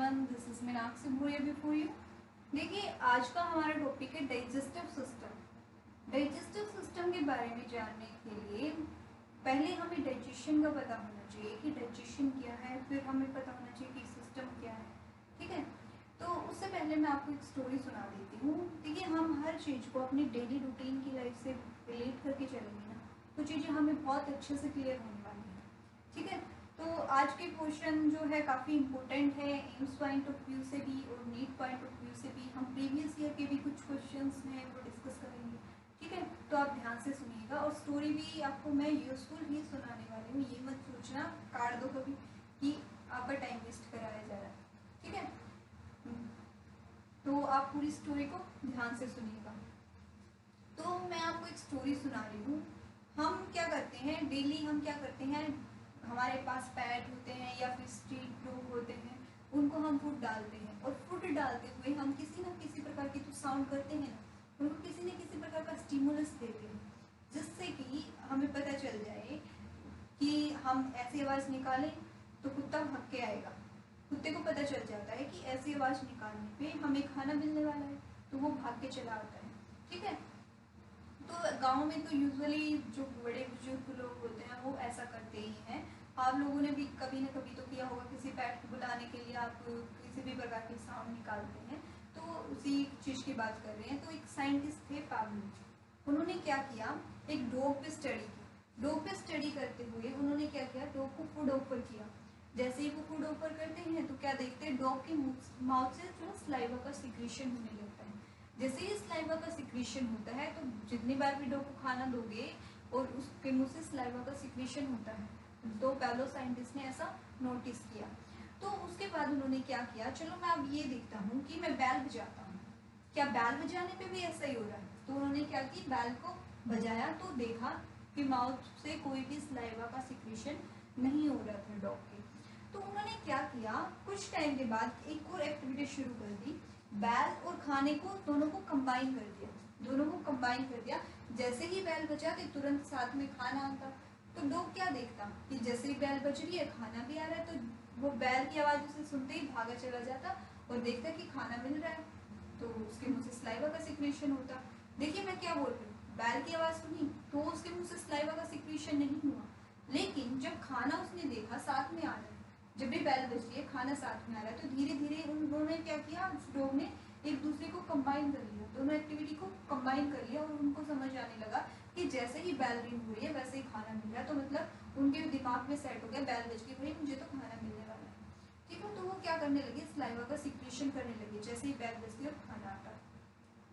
Everyone, this is Meenakshi Bhuria before you. देखिए, आज का हमारा टॉपिक है डाइजेस्टिव सिस्टम। डाइजेस्टिव सिस्टम के बारे में जानने के लिए पहले हमें डाइजेशन का पता होना चाहिए कि डाइजेशन क्या है, फिर हमें पता होना चाहिए कि सिस्टम क्या है। ठीक है, तो उससे पहले मैं आपको एक स्टोरी सुना देती हूँ। देखिए, हम हर चीज़ को अपनी डेली रूटीन की लाइफ से रिलेट करके चलेंगे ना, तो चीज़ें हमें बहुत अच्छे से क्लियर होने वाली हैं। ठीक है, तो आज के क्वेश्चन जो है काफ़ी इंपॉर्टेंट है, एम्स पॉइंट ऑफ व्यू से भी और नीट पॉइंट ऑफ व्यू से भी। हम प्रीवियस ईयर के भी कुछ क्वेश्चंस हैं वो डिस्कस करेंगे। ठीक है, तो आप ध्यान से सुनिएगा और स्टोरी भी आपको मैं यूजफुल ही सुनाने वाली हूँ। ये मत सोचना काट दो कभी कि आपका टाइम वेस्ट कराया जा रहा है। ठीक है, तो आप पूरी स्टोरी को ध्यान से सुनिएगा। तो मैं आपको एक स्टोरी सुना रही हूँ। हम क्या करते हैं डेली, हम क्या करते हैं, हमारे पास पैट होते हैं या फिर स्ट्रीट डॉग होते हैं, उनको हम फूड डालते हैं और फूड डालते हुए हम किसी न किसी प्रकार की जो साउंड करते हैं ना, उनको किसी न किसी प्रकार का स्टिमुलस देते हैं, जिससे कि हमें पता चल जाए कि हम ऐसी आवाज़ निकालें तो कुत्ता भाग के आएगा। कुत्ते को पता चल जाता है कि ऐसी आवाज़ निकालने पे हमें खाना मिलने वाला है, तो वो भाग के चला आता है। ठीक है, तो गांव में तो यूजुअली जो बड़े बुजुर्ग लोग होते हैं वो ऐसा करते ही हैं। आप लोगों ने भी कभी न कभी तो किया होगा, किसी पेट को बुलाने के लिए आप किसी भी प्रकार की साउंड निकालते हैं। तो उसी चीज़ की बात कर रहे हैं। तो एक साइंटिस्ट थे पाब्लो, उन्होंने क्या किया, एक डॉग पे स्टडी की। डॉग पे स्टडी करते हुए उन्होंने क्या किया, डॉग को फूड ऑफर किया। जैसे ही वो फूड ऑफर करते हैं तो क्या देखते हैं, डॉग के माउथ से जो स्लाइवा का सिक्रीशन होने लगता है। जैसे ही स्लाइवा का सिक्रीशन होता है तो जितनी बार भी डॉग को खाना दोगे और उसके मुंह से स्लाइवा का सिक्रीशन होता है, तो पाब्लो साइंटिस्ट ने ऐसा नोटिस किया। तो उसके बाद उन्होंने क्या किया, चलो मैं अब ये देखता हूँ कि मैं बैल बजाता हूँ, क्या बैल बजाने पे भी ऐसा ही हो रहा है। तो उन्होंने क्या की, बैल को बजाया तो देखा कि माउथ से कोई भी स्लाइवा का सिक्रीशन नहीं हो रहा था डॉग के। तो उन्होंने क्या किया, कुछ टाइम के बाद एक और एक्टिविटी शुरू कर दी। बैल और खाने को दोनों को कंबाइन कर दिया, दोनों को कंबाइन कर दिया। जैसे ही बैल बजा के तुरंत साथ में खाना आता। तो डॉग क्या देखता कि जैसे ही बैल बज रही है खाना भी आ रहा है, तो वो बैल की आवाज़ उसे सुनते ही भागा चला जाता और देखता कि खाना मिल रहा है, तो उसके मुंह से स्लाइवा का सिक्रीशन होता। देखिए मैं क्या बोल रही हूँ, बैल की आवाज़ सुनी तो उसके मुंह से स्लाइवा का सिक्रीशन नहीं हुआ, लेकिन जब खाना उसने देखा साथ में आ रहा है, जब भी बैल बज रही है खाना साथ में आ रहा है, तो धीरे धीरे उन्होंने क्या किया, उस डॉग ने एक दूसरे को कंबाइन कर लिया, दोनों एक्टिविटी को कंबाइन कर लिया। और उनको समझ आने लगा कि जैसे ही बैल रिंग हो रही है वैसे ही खाना मिल रहा है। तो मतलब उनके दिमाग में सेट हो गया, बैल बज गई, भाई मुझे तो खाना मिलने वाला है। ठीक है, तो वो क्या करने लगे, स्लाइवा का सिक्रीशन करने लगे जैसे ही बैल बजती और खाना आता।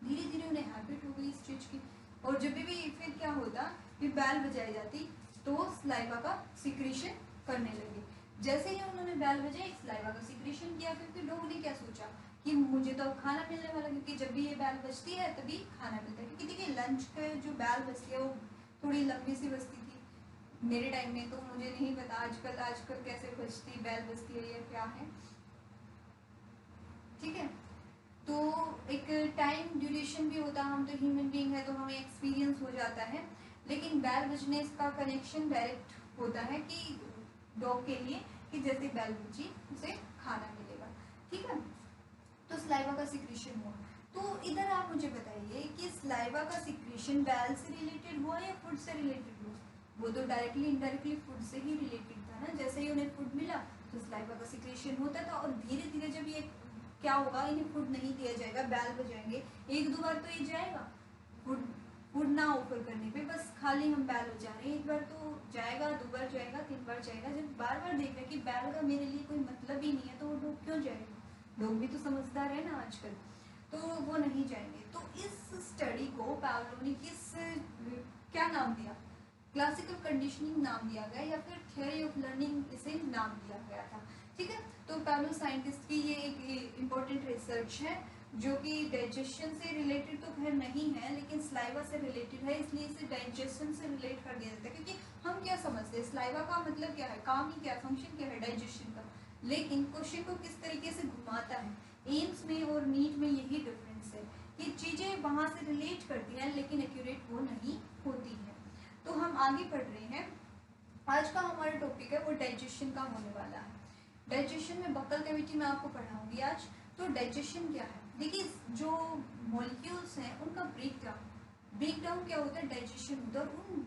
धीरे धीरे उन्हें हैबिट हो गई इस चीज़ की। और जब भी फिर क्या होता कि बैल बजाई जाती तो वो स्लाइवा का सिक्रीशन करने लगे। जैसे ही उन्होंने बैल बजाई, स्लाइवा का सिक्रीशन किया, क्योंकि डॉग ने क्या सोचा कि मुझे तो अब खाना मिलने वाला, क्योंकि जब भी ये बैल बजती है तभी खाना मिलता है। क्योंकि देखिए लंच का जो बैल बजती है वो थोड़ी लंबी सी बजती थी मेरे टाइम में, तो मुझे नहीं पता आजकल कैसे बजती बैल बजती है या क्या है। ठीक है, तो एक टाइम ड्यूरेशन भी होता है, हम तो ह्यूमन बीइंग है तो हमें एक्सपीरियंस हो जाता है। लेकिन बैल बजने का कनेक्शन डायरेक्ट होता है कि डॉग के लिए कि जैसे बैल बजी उसे खाना मिलेगा। ठीक है, तो स्लाइवा का सिक्रीशन हुआ। तो इधर आप मुझे बताइए कि स्लाइवा का सिक्रीशन बैल से रिलेटेड हुआ या फूड से रिलेटेड हुआ। वो तो डायरेक्टली इनडायरेक्टली फूड से ही रिलेटेड था ना। जैसे ही उन्हें फूड मिला तो स्लाइवा का सिक्रीशन होता था, और धीरे धीरे जब ये क्या होगा, इन्हें फूड नहीं दिया जाएगा, बैल बजाएंगे, एक दो बार तो ये जाएगा फूड फूड ना ऑफर करने पे, बस खाली हम बैल बजा रहे हैं, एक बार तो जाएगा, दो बार जाएगा, तीन बार जाएगा। जब बार बार देख रहे कि बैल का मेरे लिए कोई मतलब ही नहीं है, तो वो डॉग क्यों जाएगा। लोग भी तो समझदार है ना आजकल, तो वो नहीं जाएंगे। तो इस स्टडी को पाब्लो ने क्या नाम दिया, क्लासिकल कंडीशनिंग नाम दिया गया, या फिर थ्योरी ऑफ लर्निंग इसे नाम दिया गया था। ठीक है, तो पाब्लो साइंटिस्ट की ये एक इम्पोर्टेंट रिसर्च है जो कि डाइजेशन से रिलेटेड तो खैर नहीं है, लेकिन स्लाइवा से रिलेटेड है, इसलिए इसे डाइजेशन से रिलेट कर दिया जाता है। क्योंकि हम क्या समझते हैं, स्लाइवा का मतलब क्या है, काम ही क्या, फंक्शन क्या है, डाइजेशन का। लेकिन क्वेश्चन को किस तरीके से घुमाता है, एम्स में और नीट में यही डिफरेंस है कि चीज़ें वहाँ से रिलेट करती हैं लेकिन एक्यूरेट वो नहीं होती है। तो हम आगे पढ़ रहे हैं। आज का हमारा टॉपिक है वो डाइजेशन का होने वाला है। डाइजेशन में बक्कल कैविटी में आपको पढ़ाऊंगी। दिया आज। तो डाइजेशन क्या है, देखिए जो मॉलिक्यूल्स हैं उनका ब्रेक डाउन क्या होता है, डाइजेशन होता है। और उन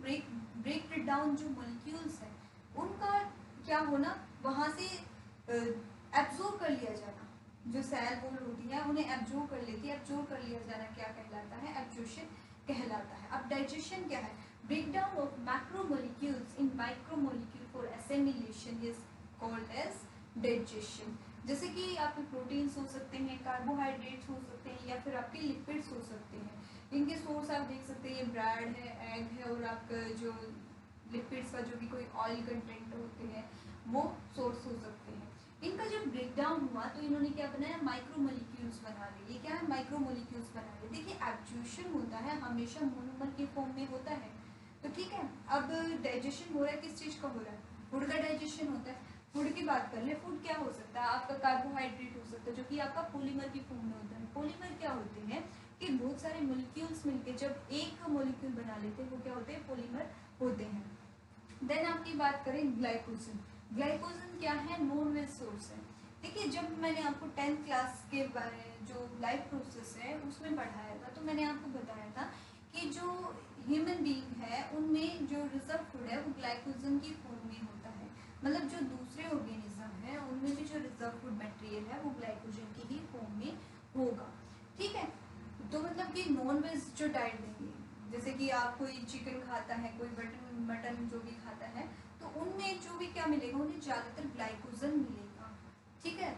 ब्रेक डाउन जो मॉलिक्यूल्स हैं उनका क्या होना, वहाँ से एब्जॉर्ब कर लिया जाना, जो सेल वॉल होती है उन्हें एब्जॉर्ब कर लेती है, एब्जॉर्ब कर लिया जाना क्या कहलाता है, एब्जॉर्प्शन कहलाता है। अब डाइजेशन क्या है, breakdown of macromolecules in micromolecule for assimilation is called as digestion. जैसे कि आपके प्रोटीन्स हो सकते हैं, कार्बोहाइड्रेट्स हो सकते हैं, या फिर आपके लिपिड्स हो सकते हैं। इनके सोर्स आप देख सकते हैं, ये ब्रेड है, एग है, और आपका जो लिपिड्स का जो भी कोई ऑयल कंटेंट होते हैं वो सोर्स हो सकते हैं। इनका जब ब्रेकडाउन हुआ तो इन्होंने क्या बनाया, माइक्रोमोलिक्यूल्स बना लिए। ये क्या है, माइक्रोमोलिक्यूल्स बना लिए। देखिए एब्जॉर्प्शन होता है हमेशा मोनोमर के फॉर्म में होता है, तो ठीक है। अब डाइजेशन हो रहा है, किस चीज का हो रहा है, फूड का डाइजेशन होता है। फूड की बात कर ले, फूड क्या हो सकता है, आपका कार्बोहाइड्रेट हो सकता है जो कि आपका पॉलीमर की फॉर्म में होता है। पॉलीमर क्या होते हैं कि बहुत सारे मॉलिक्यूल्स मिलके जब एक मॉलिक्यूल बना लेते हैं वो क्या होते हैं, पॉलीमर होते हैं। देन आपकी बात करें ग्लाइकोजन। ग्लाइकोजन क्या है, नॉन वेज सोर्स है। देखिए जब मैंने आपको 10th क्लास के बारे जो लाइफ प्रोसेस है उसमें पढ़ाया था, तो मैंने आपको बताया था कि जो ह्यूमन बीइंग है उनमें जो रिजर्व फूड है वो ग्लाइकोजन की फॉर्म में होता है। मतलब जो दूसरे ऑर्गेनिज्म है उनमें भी जो रिजर्व फूड मटेरियल है वो ग्लाइकोजन की ही फॉर्म में होगा, ठीक है। तो मतलब कि नॉन वेज जो डाइट देंगे, जैसे कि आप कोई चिकन खाता है, कोई मटन जो भी खाता है, तो उनमें जो भी क्या मिलेगा, उन्हें ज़्यादातर ग्लाइकोजन मिलेगा, ठीक है।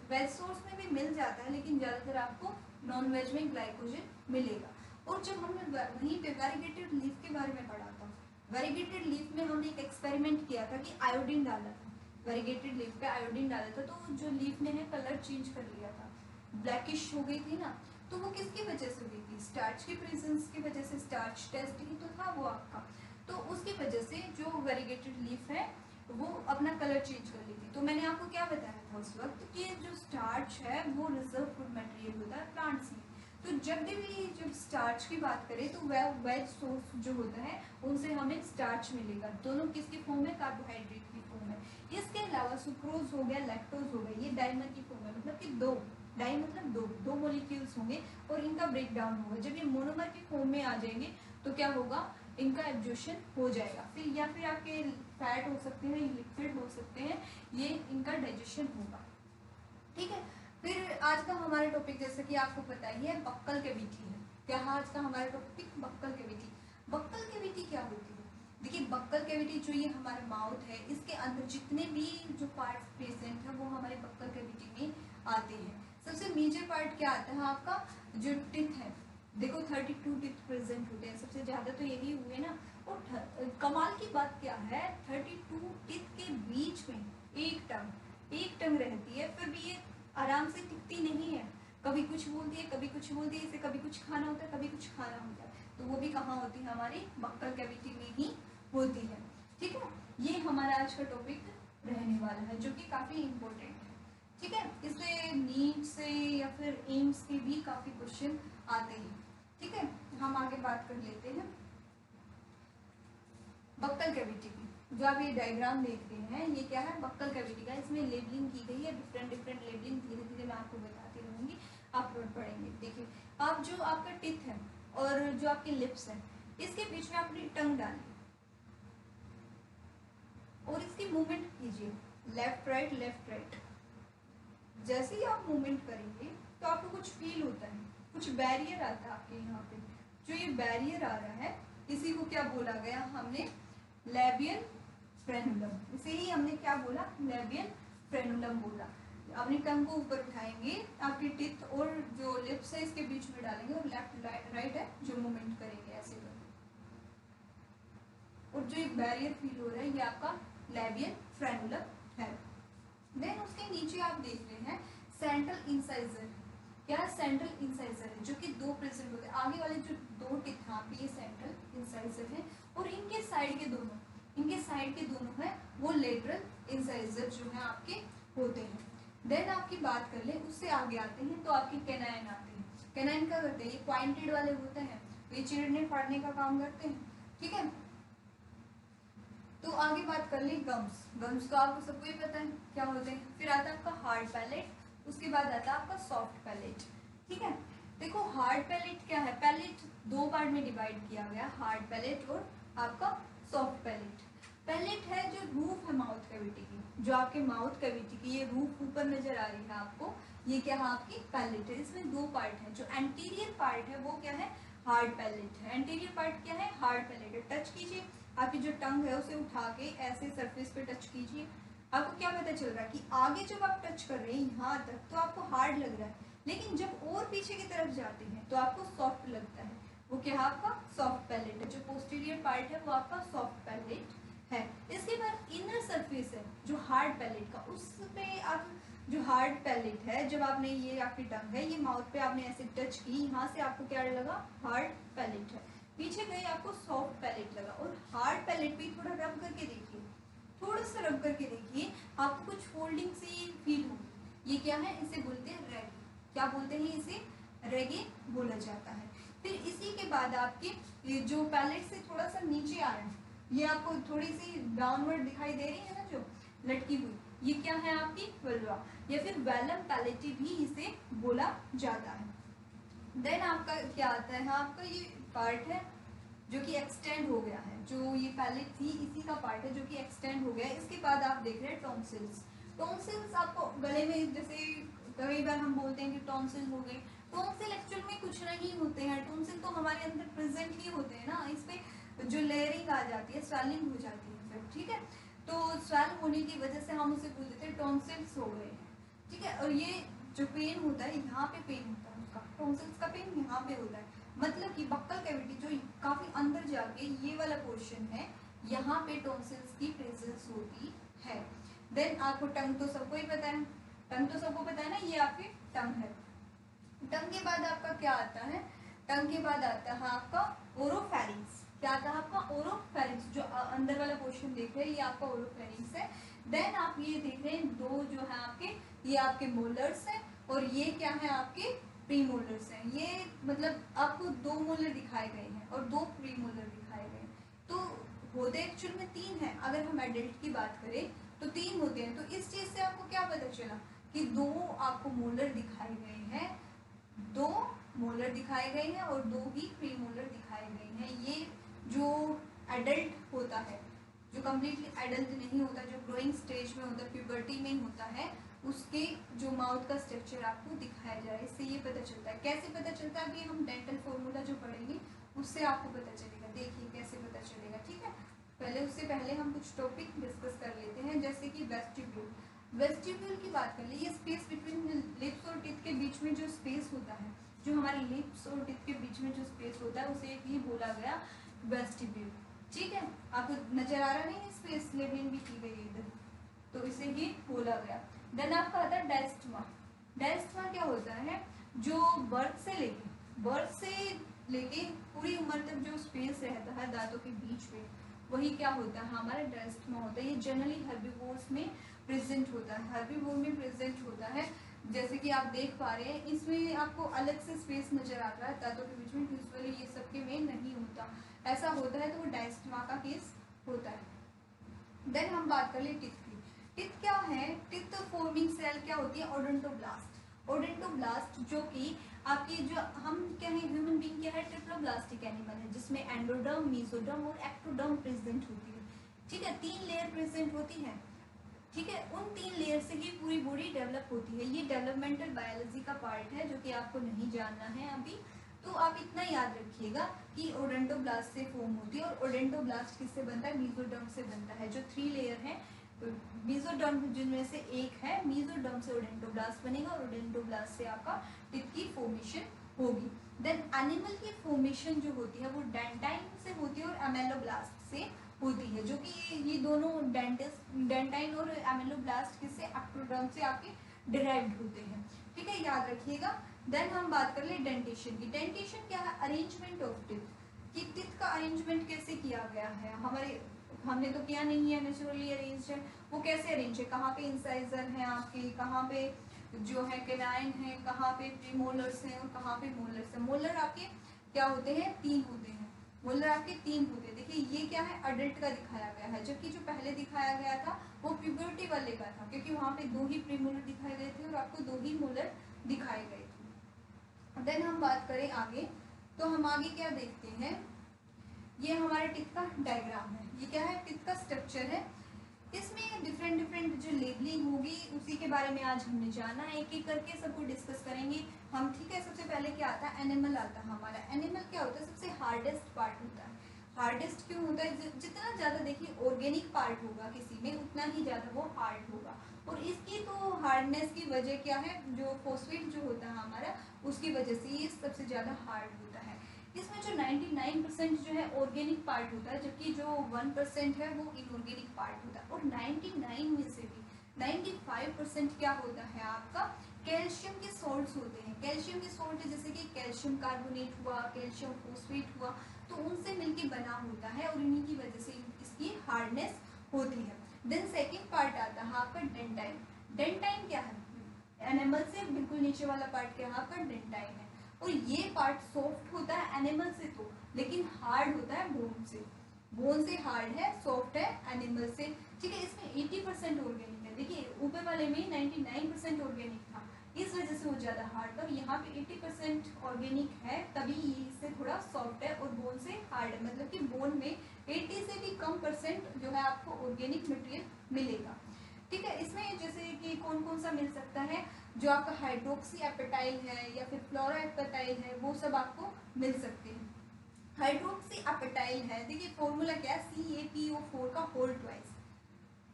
वेज सोर्स में भी मिल जाता है, लेकिन ज़्यादातर आपको नॉन वेज में ग्लाइकोजन मिलेगा। और जब हमने वहीं पे वेरीगेटेड लीफ के बारे में पढ़ा था, वेरीगेटेड लीफ में हमने एक एक्सपेरिमेंट किया था कि आयोडीन डाला था, वेरीगेटेड लीफ पे आयोडीन डाला था, तो जो लीफ ने कलर चेंज कर लिया था, ब्लैकिश हो गई थी ना, तो वो किसकी वजह से हुई थी, स्टार्च की प्रेजेंस की वजह से। स्टार्च टेस्ट ही तो था वो आपका, तो उसकी वजह से जो वेरीगेटेड लीफ है वो अपना कलर चेंज कर ली थी। तो मैंने आपको क्या बताया था उस वक्त कि जो स्टार्च है वो रिजर्व फूड मटेरियल होता है प्लांट्स में। तो जब स्टार्च की बात करें तो वेज सोर्स जो होता है उनसे हमें स्टार्च मिलेगा, दोनों किसकी फॉर्म में, कार्बोहाइड्रेट की फॉर्म में। इसके अलावा सुक्रोज हो गया, लैक्टोज हो गया, ये डाइमर की फॉर्म है, मतलब कि डाई मतलब दो मॉलिक्यूल्स होंगे और इनका ब्रेक डाउन होगा। जब ये मोनोमर की फॉर्म में आ जाएंगे तो क्या होगा, इनका एब्जॉर्प्शन हो जाएगा। फिर या फिर आपके फैट हो सकते हैं, लिक्विड हो सकते हैं, ये इनका डाइजेशन होगा, ठीक है। फिर आज का हमारा टॉपिक जैसे कि आपको पता ही है बक्कल कैविटी है। क्या है आज का हमारा topic, buccal cavity. Buccal cavity क्या होती है, देखिए बक्कल कैविटी जो ये हमारा माउथ है, इसके अंदर जितने भी जो पार्ट्स प्रेजेंट है वो हमारे बक्कल कैविटी में आते हैं। सबसे मेजर पार्ट क्या आता है आपका, जो टिथ है, देखो 32 टिथ प्रेजेंट होते हैं, सबसे ज्यादा तो यही हुए ना। और कमाल की बात क्या है, 32 टिथ के बीच में एक टंग रहती है, फिर भी ये आराम से टिकती नहीं है, कभी कुछ बोलती है, कभी कुछ बोलती है, इसे कभी कुछ खाना होता है, कभी कुछ खाना होता है, तो वो भी कहाँ होती है, हमारी बक्कल कैविटी में ही होती है, ठीक है। ये हमारा आज का टॉपिक रहने वाला है जो कि काफी इम्पोर्टेंट है, ठीक है। इससे नीट से या फिर एम्स के भी काफी क्वेश्चन आते हैं, ठीक है। हम आगे बात कर लेते हैं बक्कल कैविटी की। जो आप ये डायग्राम देखते हैं ये क्या है, बक्कल कैविटी का। इसमें लेबलिंग की गई है, डिफरेंट लेबलिंग, धीरे धीरे मैं आपको बताती रहूंगी, आप पढ़ेंगे। देखिए आप जो आपका टिथ है और जो आपके लिप्स है, इसके बीच में अपनी टंग डालिए और इसकी मूवमेंट कीजिए, लेफ्ट राइट। जैसे ही आप मूवमेंट करेंगे तो आपको कुछ फील होता है, कुछ बैरियर आता है आपके यहाँ पे। जो ये बैरियर आ रहा है इसी को क्या बोला गया, हमने लेबियल फ्रेनुलम। इसे ही हमने क्या बोला, लेबियल फ्रेनुलम बोला। अपनी टंग को ऊपर उठाएंगे, आपकी टिथ और जो लिप्स है इसके बीच में डालेंगे और लेफ्ट राइट है जो मूवमेंट करेंगे ऐसे करके। और जो एक बैरियर फील हो रहा है ये आपका लेबियल फ्रेनुलम है। देन उसके नीचे आप देख रहे हैं सेंट्रल इंसाइजर। क्या सेंट्रल इंसाइजर है जो कि दो प्रेजेंट होते हैं, आगे वाले जो दो टिथ यहाँ पे ये सेंट्रल इंसाइजर है, और इनके साइड के दोनों है वो लेटरल इंसाइजर जो है आपके होते हैं। देन आपकी बात कर ले, उससे आगे आते हैं तो आपके कैनाइन आते हैं। कैनाइन क्या करते हैं, ये पॉइंटेड वाले होते हैं, ये चीरने फाड़ने का काम करते हैं, ठीक है। तो आगे बात कर ली गम्स तो आपको सबको ही पता है क्या होते हैं। फिर आता है आपका हार्ड पैलेट बाद आता है आपका सॉफ्ट पैलेट। ठीक है, देखो हार्ड पैलेट क्या है, पैलेट दो पार्ट में डिवाइड किया गया, हार्ड पैलेट और आपका सॉफ्ट पैलेट। पैलेट है जो रूफ है माउथ कैविटी की, जो आपके माउथ कैविटी की ये रूफ ऊपर नजर आ रही है आपको, ये क्या है आपकी पैलेट है। इसमें दो पार्ट है, जो एंटीरियर पार्ट है वो क्या है, हार्ड पैलेट है। एंटीरियर पार्ट क्या है, हार्ड पैलेट है। टच कीजिए, आपकी जो टंग है उसे उठा के ऐसे सरफेस पे टच कीजिए, आपको क्या पता चल रहा है कि आगे जब आप टच कर रहे हैं यहाँ तक तो आपको हार्ड लग रहा है, लेकिन जब और पीछे की तरफ जाते हैं तो आपको सॉफ्ट लगता है। वो क्या है आपका सॉफ्ट पैलेट है। जो पोस्टीरियर पार्ट है वो आपका सॉफ्ट पैलेट है। इसके बाद इनर सरफेस है जो हार्ड पैलेट का, उसमें आप जो हार्ड पैलेट है, जब आपने ये आपकी टंग है ये माउथ पे आपने ऐसे टच की, यहाँ से आपको क्या लगा, हार्ड पैलेट है। पीछे गए आपको सॉफ्ट पैलेट लगा। और हार्ड पैलेट पे थोड़ा रब करके देखिए, थोड़ा सा रब करके देखिए, आपको कुछ फोल्डिंग सी फील होगी। ये क्या है, इसे बोलते हैं रेगे। क्या बोलते हैं इसे, रेगे बोला जाता है। फिर इसी के बाद आपके जो पैलेट से थोड़ा सा नीचे आ रहा है, ये आपको थोड़ी सी डाउनवर्ड दिखाई दे रही है ना, जो लटकी हुई, ये क्या है आपकी वल्वा, या फिर वेलम पैलेटी भी इसे बोला जाता है। देन आपका क्या आता है, आपका ये पार्ट है जो कि एक्सटेंड हो गया है, जो ये पैलेट थी इसी का पार्ट है जो कि एक्सटेंड हो गया है। इसके बाद आप देख रहे हैं टॉन्सिल्स। टॉन्सिल्स आपको गले में, जैसे कई बार हम बोलते हैं कि टॉन्सिल हो गए, टॉन्सिल एक्चुअल में कुछ नहीं होते हैं। टॉन्सिल तो हमारे अंदर प्रेजेंट ही होते हैं ना, इस पे जो लेयरिंग आ जाती है, स्वेलिंग हो जाती है फिर, ठीक है। तो स्वेल होने की वजह से हम उसे बोल देते हैं टॉन्सिल्स हो गए हैं, ठीक है। और ये जो पेन होता है, यहाँ पे पेन होता है उसका, टॉन्सिल्स का पेन यहाँ पे होता है, मतलब कि बक्कल कैविटी जो काफी अंदर जाके ये वाला पोर्शन है, यहाँ पे टॉन्सिल्स की प्रेजेंस होती है। देन आपको टंग तो सबको ही पता है, टंग तो सबको पता है ना, ये आपकी टंग है। टंग के बाद आपका क्या आता है, टंग के बाद आता है आपका ओरोफेरिंक्स। क्या आता है आपका ओरोफेरिंक्स, जो अंदर वाला पोर्शन देख रहे हैं ये आपका ओरोफेरिंक्स है। देन आप ये देख रहे हैं दो जो है आपके, ये आपके मोलर्स हैं और ये क्या है आपके प्रीमोलर्स हैं। ये मतलब आपको दो मोलर दिखाए गए हैं और दो प्रीमोलर दिखाए गए हैं। तो होते एक्चुअल में तीन है, अगर हम एडल्ट की बात करें तो तीन होते हैं। तो इस चीज से आपको क्या पता चला कि दो आपको मोलर दिखाए गए हैं, दो मोलर दिखाए गए हैं और दो ही प्रीमोलर दिखाए गए हैं। ये जो एडल्ट होता है, जो कम्प्लीटली एडल्ट नहीं होता, जो ग्रोइंग स्टेज में होता है, प्यूबर्टी में होता है, उसके जो माउथ का स्ट्रक्चर आपको दिखाया जा रहा है। इससे ये पता चलता है। कैसे पता चलता है, अभी हम डेंटल फॉर्मूला जो पढ़ेंगे उससे आपको पता चलेगा। देखिए कैसे पता चलेगा, ठीक है। पहले उससे पहले हम कुछ टॉपिक डिस्कस कर लेते हैं, जैसे कि वेस्टिब्यूल। वेस्टिब्यूल की बात कर ले, ये स्पेस बिटवीन लिप्स और टीथ के बीच में जो स्पेस होता है, जो हमारे लिप्स और टीथ के बीच में जो स्पेस होता है उसे ही बोला गया वेस्टिब्यूल, ठीक है। आपको नजर आ रहा नहीं है, स्पेस लेबलिंग भी की गई है इधर, तो इसे ही बोला गया। देन आपका आता है डायस्टमा। डायस्टमा क्या होता है, जो बर्थ से लेके पूरी उम्र तक जो स्पेस रहता है दांतों के बीच में, वही क्या होता है हमारा डायस्टमा होता है। ये जनरली हर्बीवोर्स में प्रेजेंट होता है, हर्बीवोर में प्रेजेंट होता है। जैसे कि आप देख पा रहे हैं, इसमें आपको अलग से स्पेस नजर आता है दांतों के बीच में, यूजुअली ये सबके में नहीं होता। ऐसा होता है तो वो डायस्टमा का केस होता है। देन हम बात कर ले टिथ की। टिथ क्या है, टिथ फॉर्मिंग सेल क्या होती है, ओडोंटोब्लास्ट। ओडोंटोब्लास्ट जो कि आपकी जो हम क्या है, ह्यूमन बीइंग क्या है, ट्रिप्लोब्लास्टिक एनिमल है, जिसमें एंडोडर्म, मेसोडर्म और एक्टोडर्म प्रेजेंट होती है, ठीक है। तीन लेयर प्रेजेंट होती है, ठीक है। उन तीन लेयर से ही पूरी बॉडी डेवलप होती है। ये डेवलपमेंटल बायोलॉजी का पार्ट है जो कि आपको नहीं जानना है अभी, तो आप इतना याद रखिएगा कि ओडेंटोब्लास्ट से फॉर्म होती है। और ओडेंटोब्लास्ट किससे बनता है, मेसोडर्म से बनता है। जो थ्री लेयर है, मेसोडर्म जिनमें से एक है, मेसोडर्म से ओडेंटोब्लास्ट बनेगा और ओडेंटोब्लास्ट से आपका टिथ की फॉर्मेशन होगी। देन एनिमल की फॉर्मेशन जो होती है वो डेंटाइन से होती है और एमेलोब्लास्ट से होती है, जो कि ये दोनों डेंटाइन और एमेलोब्लास्ट किससे, एक्टोडर्म से आपके डिराइव्ड होते हैं, ठीक है, याद रखिएगा। देन हम बात कर ले डेंटेशन की। डेंटेशन क्या है, अरेंजमेंट ऑफ टिथ, कि टिथ का अरेंजमेंट कैसे किया गया है। हमने तो किया नहीं है, नेचुरली अरेंज है। वो कैसे अरेंज है, कहाँ पे इंसाइजर है आपके, कहाँ पे जो है कैनाइन है, कहाँ पे प्रीमोलर्स हैं और कहाँ पे मोलर्स है। मोलर आपके क्या होते हैं, तीन होते हैं। मोलर आपके तीन होते हैं। देखिए ये क्या है, अडल्ट का दिखाया गया है, जबकि जो पहले दिखाया गया था वो प्यूबर्टी वाले का था, क्योंकि वहाँ पे दो ही प्रीमोलर दिखाए गए थे और आपको दो ही मोलर देन हम बात करें आगे, तो हम आगे क्या देखते हैं, ये हमारे टीथ का डायग्राम है। ये क्या है, टीथ का स्ट्रक्चर है। इसमें डिफरेंट डिफरेंट जो लेबलिंग होगी उसी के बारे में आज हमने जाना है, एक एक करके सबको डिस्कस करेंगे हम, ठीक है। सबसे पहले क्या आता है, एनिमल आता है हमारा। एनिमल क्या होता है, सबसे हार्डेस्ट पार्ट होता है। हार्डेस्ट क्यों होता है, जितना ज़्यादा देखिए ऑर्गेनिक पार्ट होगा किसी में उतना ही ज़्यादा वो हार्ड होगा। और इसकी तो हार्डनेस की वजह क्या है, जो फॉस्फेट जो होता है हमारा उसकी वजह से ये सबसे ज़्यादा हार्ड होता है। इसमें जो 99% जो है ऑर्गेनिक पार्ट होता है, जबकि जो 1% है वो इनऑर्गेनिक पार्ट होता है। और 99 में से भी 95% क्या होता है आपका, कैल्शियम के सॉल्ट्स होते हैं। कैल्शियम के सॉल्ट जैसे कि कैल्शियम कार्बोनेट हुआ, कैल्शियम फॉस्फेट हुआ, तो उनसे मिलके बना होता है और इन्हीं की वजह से इसकी हार्डनेस होती है। देन सेकेंड पार्ट आता है आपका डेंटाइन। डेंटाइन क्या है, एनिमल से बिल्कुल नीचे वाला पार्ट क्या है आपका, डेंटाइन है। और ये पार्ट सॉफ्ट होता है एनिमल से तो, लेकिन हार्ड होता है बोन से। बोन से हार्ड है, सॉफ्ट है एनिमल से, ठीक है। इसमें 80% ऑर्गेनिक है। देखिए ऊपर वाले में 99% ऑर्गेनिक था, इस वजह से वो ज़्यादा हार्ड था। और यहाँ पे 80% ऑर्गेनिक है, तभी ये इससे थोड़ा सॉफ्ट है और बोन से हार्ड है। मतलब कि बोन में 80 से भी कम % जो है आपको ऑर्गेनिक मटेरियल मिलेगा, ठीक है। इसमें जैसे कि कौन कौन सा मिल सकता है, जो आपका हाइड्रोक्सी एपेटाइल है या फिर फ्लोरा एपेटाइल है, वो सब आपको मिल सकते हैं। हाइड्रोक्सी एपेटाइल है, देखिए फॉर्मूला क्या है, CaPO4 का होल ट्वाइस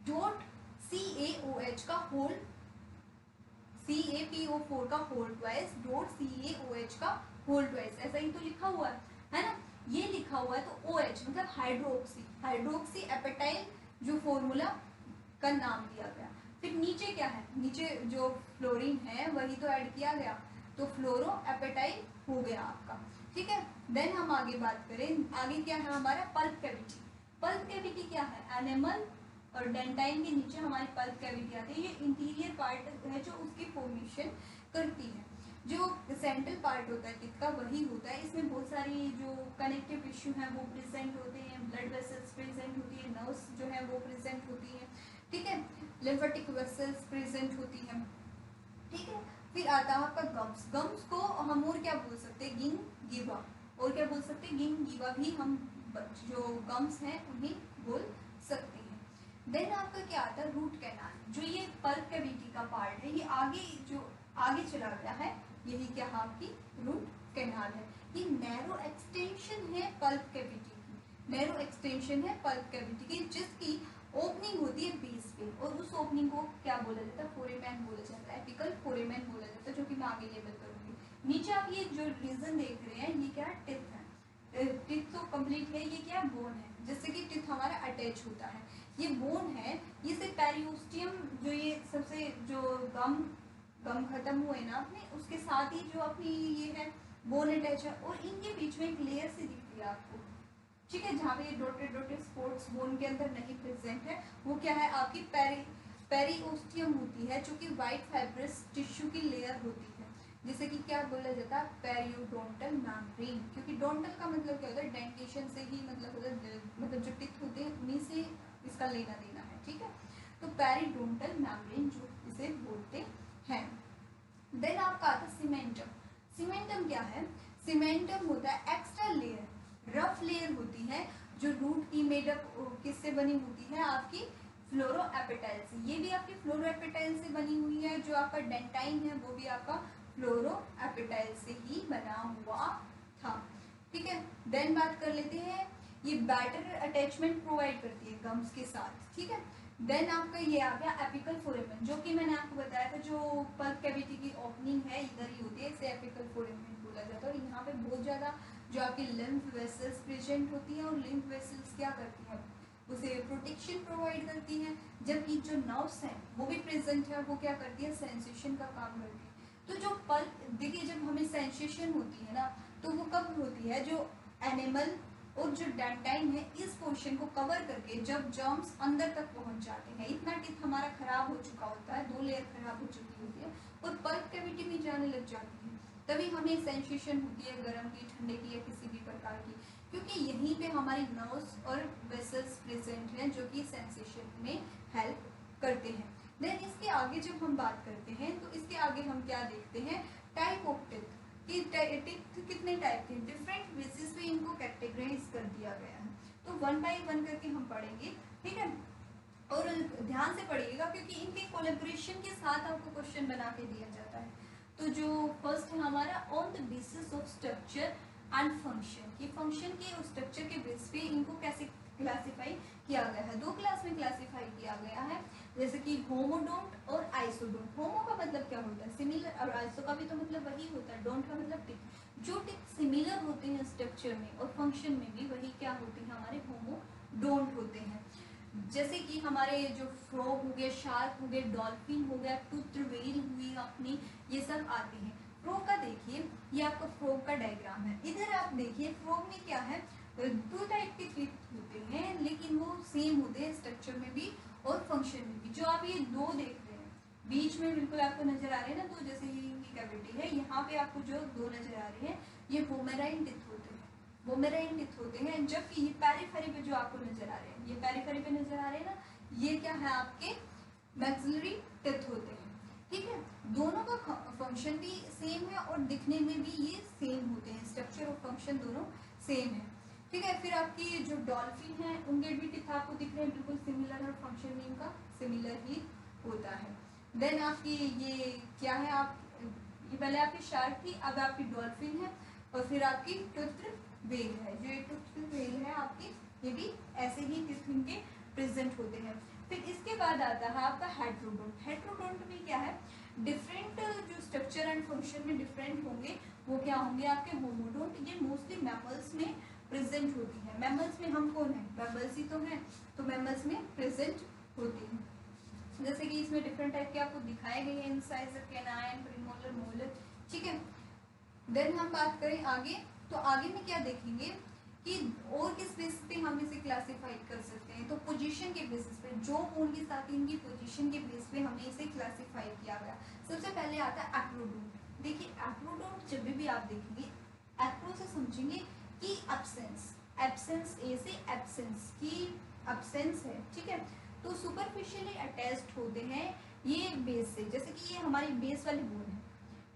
डॉट CaOH का होल, CaPO4 का होल ट्वाइस डॉट CaOH का होल ट्वाइस, ऐसा ही तो लिखा हुआ है ना। ये लिखा हुआ है तो OH मतलब हाइड्रोक्सी, हाइड्रोक्सी एपेटाइल जो फॉर्मूला का नाम दिया गया। फिर नीचे क्या है, नीचे जो फ्लोरीन है वही तो ऐड किया गया, तो फ्लोरो एपेटाइल हो गया आपका, ठीक है। देन हम आगे बात करें, आगे क्या है हमारा, पल्प कैविटी। पल्प कैविटी क्या है, एनिमल और डेंटाइन के नीचे हमारी पल्प कैविटी आती है। ये इंटीरियर पार्ट है जो उसकी फॉर्मेशन करती है। जो सेंट्रल पार्ट होता है टीथ का वही होता है। इसमें बहुत सारी जो कनेक्टिव टिश्यू हैं वो प्रेजेंट होते हैं, ब्लड वेसल्स प्रेजेंट होती है, नर्व्स जो है वो प्रेजेंट होती है, ठीक है। लिम्फेटिक वेसल्स प्रेजेंट होती है, ठीक है। फिर आता है आपका गम्स। गम्स को हम और क्या बोल सकते हैं, गिंगिवा, और क्या बोल सकते हैं, गिंगिवा भी हम जो गम्स हैं उन्हें बोल सकते हैं। देन आपका क्या आता है, रूट कैनाल। जो ये पल्प कैविटी का पार्ट है, ये आगे जो आगे चला गया है, यही क्या है आपकी रूट कैनाल है। ये नैरो एक्सटेंशन है पल्प कैविटी की, नैरो एक्सटेंशन है पल्प कैविटी की, जिसकी ओपनिंग होती है बेस पे, और उस ओपनिंग को क्या बोला जाता है, फोरेमेन बोला जाता है, एपिकल फोरेमेन बोला जाता है, जो कि मैं आगे लेबल करूंगी। नीचे आप ये जो रीजन देख रहे हैं, ये क्या है, टिथ है। टिथ तो कंप्लीट है, ये क्या है, बोन है, जिससे कि टिथ हमारा अटैच होता है। ये बोन है, ये से पेरियोस्टियम जो ये सबसे जो गम खत्म हुए ना अपने, उसके साथ ही जो अपनी ये है बोन अटैच है, और इनके बीच में एक लेयर सी दिखती है आपको, ठीक है, जहाँ पे ये डॉटेड डॉटेड स्पॉट्स बोन के अंदर नहीं प्रेजेंट है, वो क्या है आपकी पेरिओस्टियम होती है, जो कि वाइट फाइब्रस टिश्यू की लेयर होती है, जिसे कि क्या बोला जाता है, पेरियोडोंटल मेम्ब्रेन। क्योंकि डोंटल का मतलब क्या होता है, डेंटेशन से ही मतलब होता है, मतलब जो टिथ होते हैं उन्हीं से इसका लेना देना है, ठीक है। तो पेरिडोंटल मेम्ब्रेन जो इसे बोलते हैं। देन आपका आता है सीमेंटम। सीमेंटम क्या है, सीमेंटम होता है एक्स्ट्रा लेयर, रफ लेयर होती है, जो रूट की मेडअप किससे बनी होती है, आपकी फ्लोरो एपेटाइल से। ये भी आपकी फ्लोरो एपेटाइल से बनी हुई है। जो आपका डेंटाइन है वो भी आपका फ्लोरो एपेटाइल से ही बना हुआ था, ठीक है। देन बात कर लेते हैं, ये बैटर अटैचमेंट प्रोवाइड करती है गम्स के साथ, ठीक है। देन आपका ये आ गया एपिकल फोरेमेन, जो कि मैंने आपको बताया था, जो पल्प कैविटी की ओपनिंग है इधर ही होती है, इसे एपिकल फोरेमेन बोला जाता है। और यहाँ पे बहुत ज़्यादा जो आपकी लिम्फ वेसल्स प्रेजेंट होती हैं, और लिम्फ वेसल्स क्या करती हैं, उसे प्रोटेक्शन प्रोवाइड करती हैं। जबकि जो नर्व्स हैं वो भी प्रेजेंट है, वो क्या करती है, सेंसेशन का काम करती है। तो जो पल्प, देखिए जब हमें सेंसेशन होती है ना, तो वो कब होती है, जो एनिमल और जो डेंटाइन है इस पोर्शन को कवर करके जब जर्म्स अंदर तक पहुंच जाते हैं, इतना टिथ हमारा खराब हो चुका होता है, 2 लेयर खराब हो चुकी होती है और पल्प कैविटी में जाने लग जाती है, तभी हमें सेंसेशन होती है गर्म की, ठंडे की या किसी भी प्रकार की, क्योंकि यहीं पे हमारी नर्व्स और वेसल्स प्रेजेंट हैं जो कि सेंसेशन में हेल्प करते हैं। देन इसके आगे जब हम बात करते हैं तो इसके आगे हम क्या देखते हैं, टाइप ऑफ टिथ। कि टिथ कितने टाइप के, डिफरेंट बेसिस पे इनको कैटेगराइज कर दिया गया है। तो 1 बाय 1 करके हम पढ़ेंगे, ठीक है, और ध्यान से पढ़िएगा क्योंकि इनके कोलैबोरेशन के साथ आपको क्वेश्चन बना के दिया जाता है। तो जो फर्स्ट है हमारा on the basis of structure and function, ये फंक्शन के और स्ट्रक्चर के बेस पे इनको कैसे क्लासिफाई किया गया है, 2 क्लास में क्लासिफाई किया गया है, जैसे कि होमोडोंट और आइसोडोंट। होमो का मतलब क्या होता है, सिमिलर, और आइसो का भी तो मतलब वही होता है, डोंट का मतलब टिक। जो टिक सिमिलर होते हैं स्ट्रक्चर में और फंक्शन में भी, वही क्या होते हैं, हमारे होमोडोंट होते हैं। जैसे कि हमारे जो फ्रॉग हो गए, शार्क हो गए, डॉल्फिन हो गया, टूथ व्हेल हुई अपनी, ये सब आते हैं। फ्रॉग का देखिए, ये आपका फ्रॉग का डायग्राम है। इधर आप देखिए फ्रॉग में क्या है, 2 टाइप के टीथ होते हैं, लेकिन वो सेम होते हैं स्ट्रक्चर में भी और फंक्शन में भी। जो आप ये 2 देख रहे हैं बीच में बिल्कुल आपको नजर आ रहे हैं ना, तो जैसे ये इनकी कैविटी है, यहाँ पे आपको जो 2 नजर आ रहे हैं, ये वोमेराइन टिथ होते हैं, वोमेराइन टिथ होते हैं। जबकि ये पेरिफेरी पे जो आपको नजर आ रहे हैं, ये पेरिफेरी पे नजर आ रहे हैं ना, ये क्या है, आपके मैक्सिलरी टिथ होते हैं, ठीक है। दोनों का फंक्शन भी सेम है और दिखने में भी ये सेम होते हैं, स्ट्रक्चर और फंक्शन दोनों सेम है, ठीक है। फिर आपकी जो डॉल्फिन है, उनके भी टिथ आपको दिख रहे हैं, बिल्कुल सिमिलर और फंक्शन भी इनका सिमिलर ही होता है। देन आपकी ये क्या है, आप ये पहले आपकी शार्क थी, अब आपकी डॉल्फिन है, और फिर आपकी टूथ व्हेल है। जो ये टूथ व्हेल है आपकी, ये भी ऐसे ही टिथ इनके प्रेजेंट होते हैं। फिर इसके बाद आता है आपका हेट्रोडोंट। हेट्रोडोंट में क्या है, डिफरेंट जो स्ट्रक्चर एंड फंक्शन में डिफरेंट होंगे, वो क्या होंगे, आपके होमोडोंट। ये मोस्टली मैमल्स में प्रेजेंट होती है। मैमल्स में हम कौन है, मैमल्स ही तो हैं, तो मैमल्स में प्रेजेंट होती है। जैसे कि इसमें डिफरेंट टाइप के आपको दिखाए गए हैं, इंसाइजर, कैनाइन, प्रीमोलर, मोलर, ठीक है। देन हम बात करें आगे, तो आगे में क्या देखेंगे कि और किस बेसिस पे हम इसे क्लासिफाई कर सकते हैं। तो पोजीशन के बेसिस पे, जो बोन के साथ इनकी पोजीशन के बेस पे हमें इसे क्लासिफाई किया गया। सबसे पहले आता है एक्रोडोंट। देखिए एक्रोडोंट जब भी आप देखेंगे, एक्रो से समझेंगे कि एब्सेंस, एब्सेंस ए से एब्सेंस की एब्सेंस है, ठीक है। तो सुपरफिशियली अटैच्ड होते हैं ये बेस से, जैसे कि ये हमारी बेस वाली बोन है,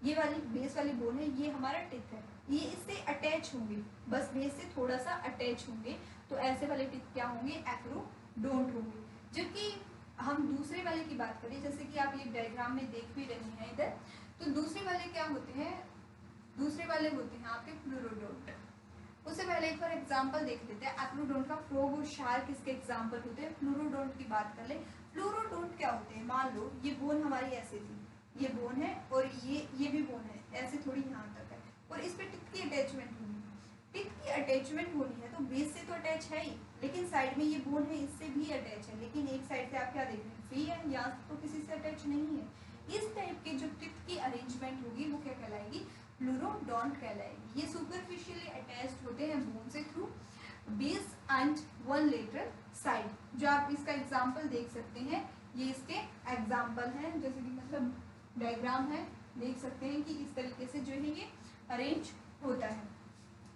ये वाली बेस वाली बोन है, ये हमारा टिथ है, ये इससे अटैच होंगे, बस बेस से थोड़ा सा अटैच होंगे, तो ऐसे वाले टिथ क्या होंगे, एक्रोडोंट होंगे। जबकि हम दूसरे वाले की बात करें, जैसे कि आप ये डायग्राम में देख भी रहे हैं इधर, तो दूसरे वाले क्या होते हैं, दूसरे वाले होते हैं आपके प्लूरोडोंट। उससे पहले एक बार एग्जांपल देख लेते हैं एक्रोडोंट का। फ्रॉग और शार्क इसके एग्जांपल होते हैं। प्लूरोडोंट की बात कर ले, प्लूरोडोंट क्या होते हैं, मान लो ये बोन हमारी ऐसे थी, ये बोन है और ये भी बोन है, ऐसे थोड़ी यहाँ तक है, और इस पे टिथ की अटैचमेंट होनी है। टिथ की अटैचमेंट होनी है तो बेस से तो अटैच है ही, लेकिन साइड में ये बोन है, इससे भी अटैच है, लेकिन एक साइड से आप क्या देख रहे हैं, फ्री है, यहाँ तो किसी से अटैच नहीं है। इस टाइप के जो टिथ की अरेंजमेंट होगी वो क्या कहलाएगी, प्लूरोडोंट कहलाएगी। ये सुपरफिशियली अटैच्ड होते हैं बोन से through base and one lateral side. जो आप इसका एग्जांपल देख सकते हैं, ये इसके एग्जांपल हैं, जैसे कि मतलब डायग्राम है, देख सकते हैं कि इस तरीके से जो है ये अरेंज होता है।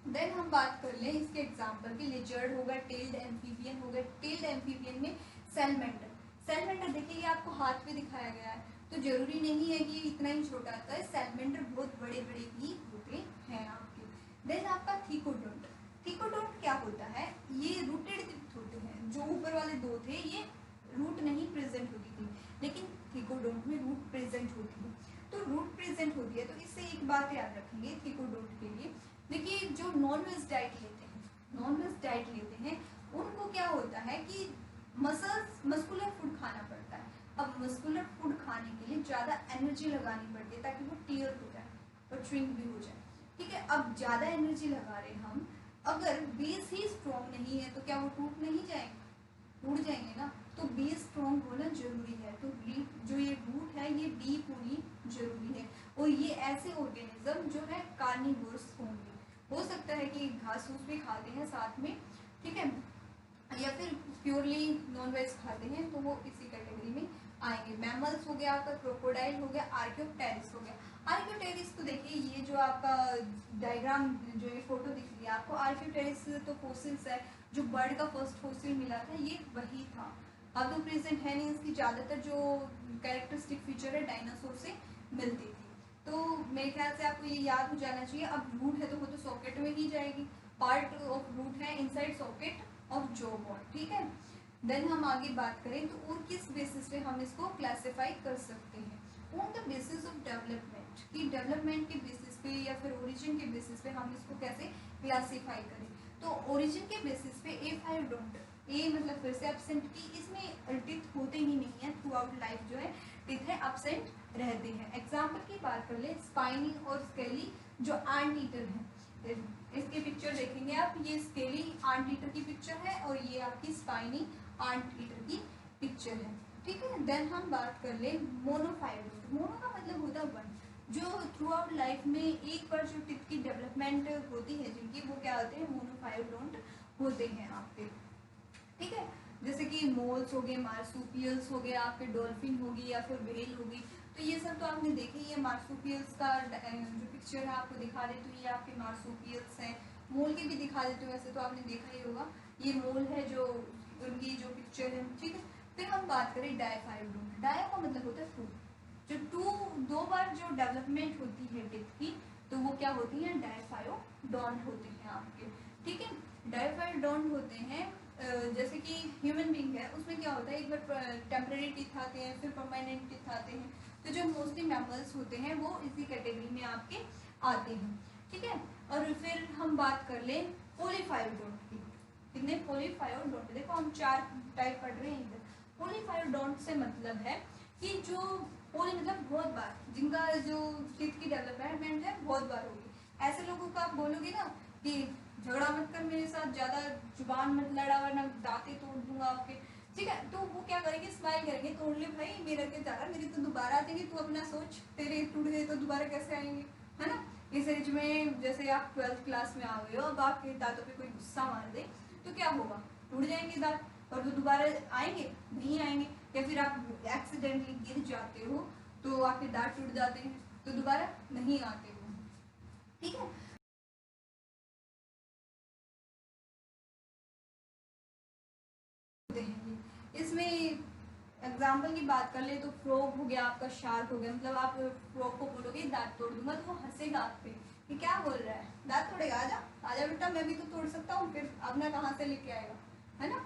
देन हम बात कर लें इसके एग्जांपल की, लिजर्ड होगा, टेल्ड एम्फीबियन होगा। टेल्ड एम्फीबियन में सैलमेंडर, सैलमेंडर देखिए ये आपको हाथ में दिखाया गया है, तो जरूरी नहीं है कि इतना ही छोटा होता है, सैलमेंडर बहुत बड़े बड़े भी होते हैं आपके। देन आपका थीकोडोंट, थीकोडोंट क्या होता है, ये रूटेड टिथ होते हैं। जो ऊपर वाले 2 थे ये रूट नहीं प्रेजेंट होती थी, लेकिन थीकोडोंट में रूट प्रेजेंट होती है। तो रूट प्रेजेंट होती है, तो इससे एक बात याद रखेंगे थीकोडोंट के लिए। देखिए जो नॉन वेज डाइट लेते हैं, नॉन वेज डाइट लेते हैं, उनको क्या होता है कि मस्कुलर फूड खाना पड़ता है। अब मस्कुलर फूड खाने के लिए ज़्यादा एनर्जी लगानी पड़ती है ताकि वो टीयर हो जाए और श्रिंक भी हो जाए, ठीक है। अब ज़्यादा एनर्जी लगा रहे हम, अगर बेस ही स्ट्रॉन्ग नहीं है तो क्या वो टूट नहीं जाएंगे, टूट जाएंगे ना। तो बेस स्ट्रॉन्ग होना जरूरी है, तो जो ये रूट है ये डीप होनी जरूरी है। और ये ऐसे ऑर्गेनिज्म जो है कार्निवोरस होंगे, हो सकता है कि घास फूस भी खाते हैं साथ में, ठीक है, या फिर प्योरली नॉन वेज खाते हैं, तो वो इसी कैटेगरी में आएंगे। मैमल्स हो गया आपका, क्रोकोडाइल हो गया, आर्कियोप्टेरिस हो गया। आर्कियोप्टेरिस को देखिए, ये जो आपका डायग्राम, जो ये फोटो दिख रही है आपको, आर्कियोप्टेरिस तो फोसिल्स है, जो बर्ड का फर्स्ट फोसिल मिला था ये वही था। अब तो प्रेजेंट है नहीं, इसकी ज़्यादातर जो कैरेक्टरिस्टिक फीचर है डायनासोर से मिलती थी। तो मेरे ख्याल से आपको ये याद हो जाना चाहिए। अब रूट है तो वो तो सॉकेट में ही जाएगी, पार्ट ऑफ रूट है inside socket of jaw bone, ठीक है। देन हम आगे बात करें तो और किस बेसिस पे हम इसको क्लासिफाई कर सकते हैं, on the basis of development, कि डेवलपमेंट के बेसिस पे या फिर ओरिजिन के बेसिस पे हम इसको कैसे क्लासिफाई करें। तो ओरिजिन के बेसिस पे A5 डोंट, ए मतलब फिर से एब्सेंट की, इसमें टिथ होते ही नहीं है, थ्रू आउट लाइफ जो है टिथ है एब्सेंट रहते हैं। एग्जाम्पल की बात कर ले, स्पाइनी और स्केली जो एंट ईटर है, इसकी पिक्चर देखेंगे आप, ये स्केली एंट ईटर की पिक्चर है और ये आपकी स्पाइनी एंट ईटर की पिक्चर है, ठीक है। देन हम बात कर ले मोनोफाइलोड, मोनो का मतलब होता है वन, जो थ्रू आउट लाइफ में एक बार जो टिथ की डेवलपमेंट होती है जिनकी, वो क्या होते हैं, मोनोफाइलोड होते हैं आपके, ठीक है। जैसे कि मोल्स हो गए, मार्सुपियल्स हो गए, आपके डॉल्फिन होगी या फिर व्हेल होगी, तो ये सब तो आपने देखे ही है। मार्सुपियल्स का जो पिक्चर है आपको दिखा देती हूँ, ये आपके मार्सुपियल्स हैं। मोल की भी दिखा देती हूँ, वैसे तो आपने देखा ही होगा, ये मोल है जो उनकी जो पिक्चर है, ठीक है। फिर हम बात करें डायफाइडोन, डाया का मतलब होता है टू, जो दो बार जो डेवलपमेंट होती है टिप की, तो वो क्या होती है, डायफाइडोन होते हैं आपके, ठीक है। डायफाइडोन होते हैं जैसे कि ह्यूमन बींग है, उसमें क्या होता है, एक बार टेम्परेरी टीथ आते हैं, फिर परमानेंट टीथ आते हैं, तो जो मोस्टली मैमल्स होते हैं वो इसी कैटेगरी में आपके आते हैं, ठीक है। और फिर हम बात कर लें पोलीफायोडोंट की, कितने पोलीफायोडोंट, देखो हम 4 टाइप पढ़ रहे हैं इधर। पोलीफायोडोंट से मतलब है कि जो पोली मतलब बहुत बार, जिनका जो टीथ की डेवलपमेंट है बहुत बार होगी। ऐसे लोगों को आप बोलोगे ना कि झगड़ा मत कर मेरे साथ, ज्यादा जुबान मत लड़ा वरना दांतें तोड़ दूंगा आपके, ठीक है, तो वो क्या करेंगे, स्माइल करेंगे, तोड़ ले भाई, मेरा क्या जा रहा, मेरे तो दोबारा आएंगे, तू अपना सोच, तेरे टूट गए तो दोबारा कैसे आएंगे, है ना। इस एज में जैसे आप 12th क्लास में आ गए हो, अब आपके दांतों पे कोई गुस्सा मार दे तो क्या होगा, टूट जाएंगे दांत, और वो दोबारा आएंगे, नहीं आएंगे। या फिर आप एक्सीडेंटली गिर जाते हो तो आपके दांत टूट जाते हैं, तो दोबारा नहीं आते हो, ठीक है। इसमें एग्जाम्पल की बात कर ले तो फ्रॉग हो गया आपका, शार्क हो गया, मतलब आप फ्रॉग को बोलोगे दांत तोड़ दूंगा तो वो हंसेगा आप पे कि क्या बोल रहा है, दांत तोड़ेगा, आजा आजा बेटा, मैं भी तो तोड़ सकता हूँ, फिर अपना कहाँ से लेके आएगा, है ना।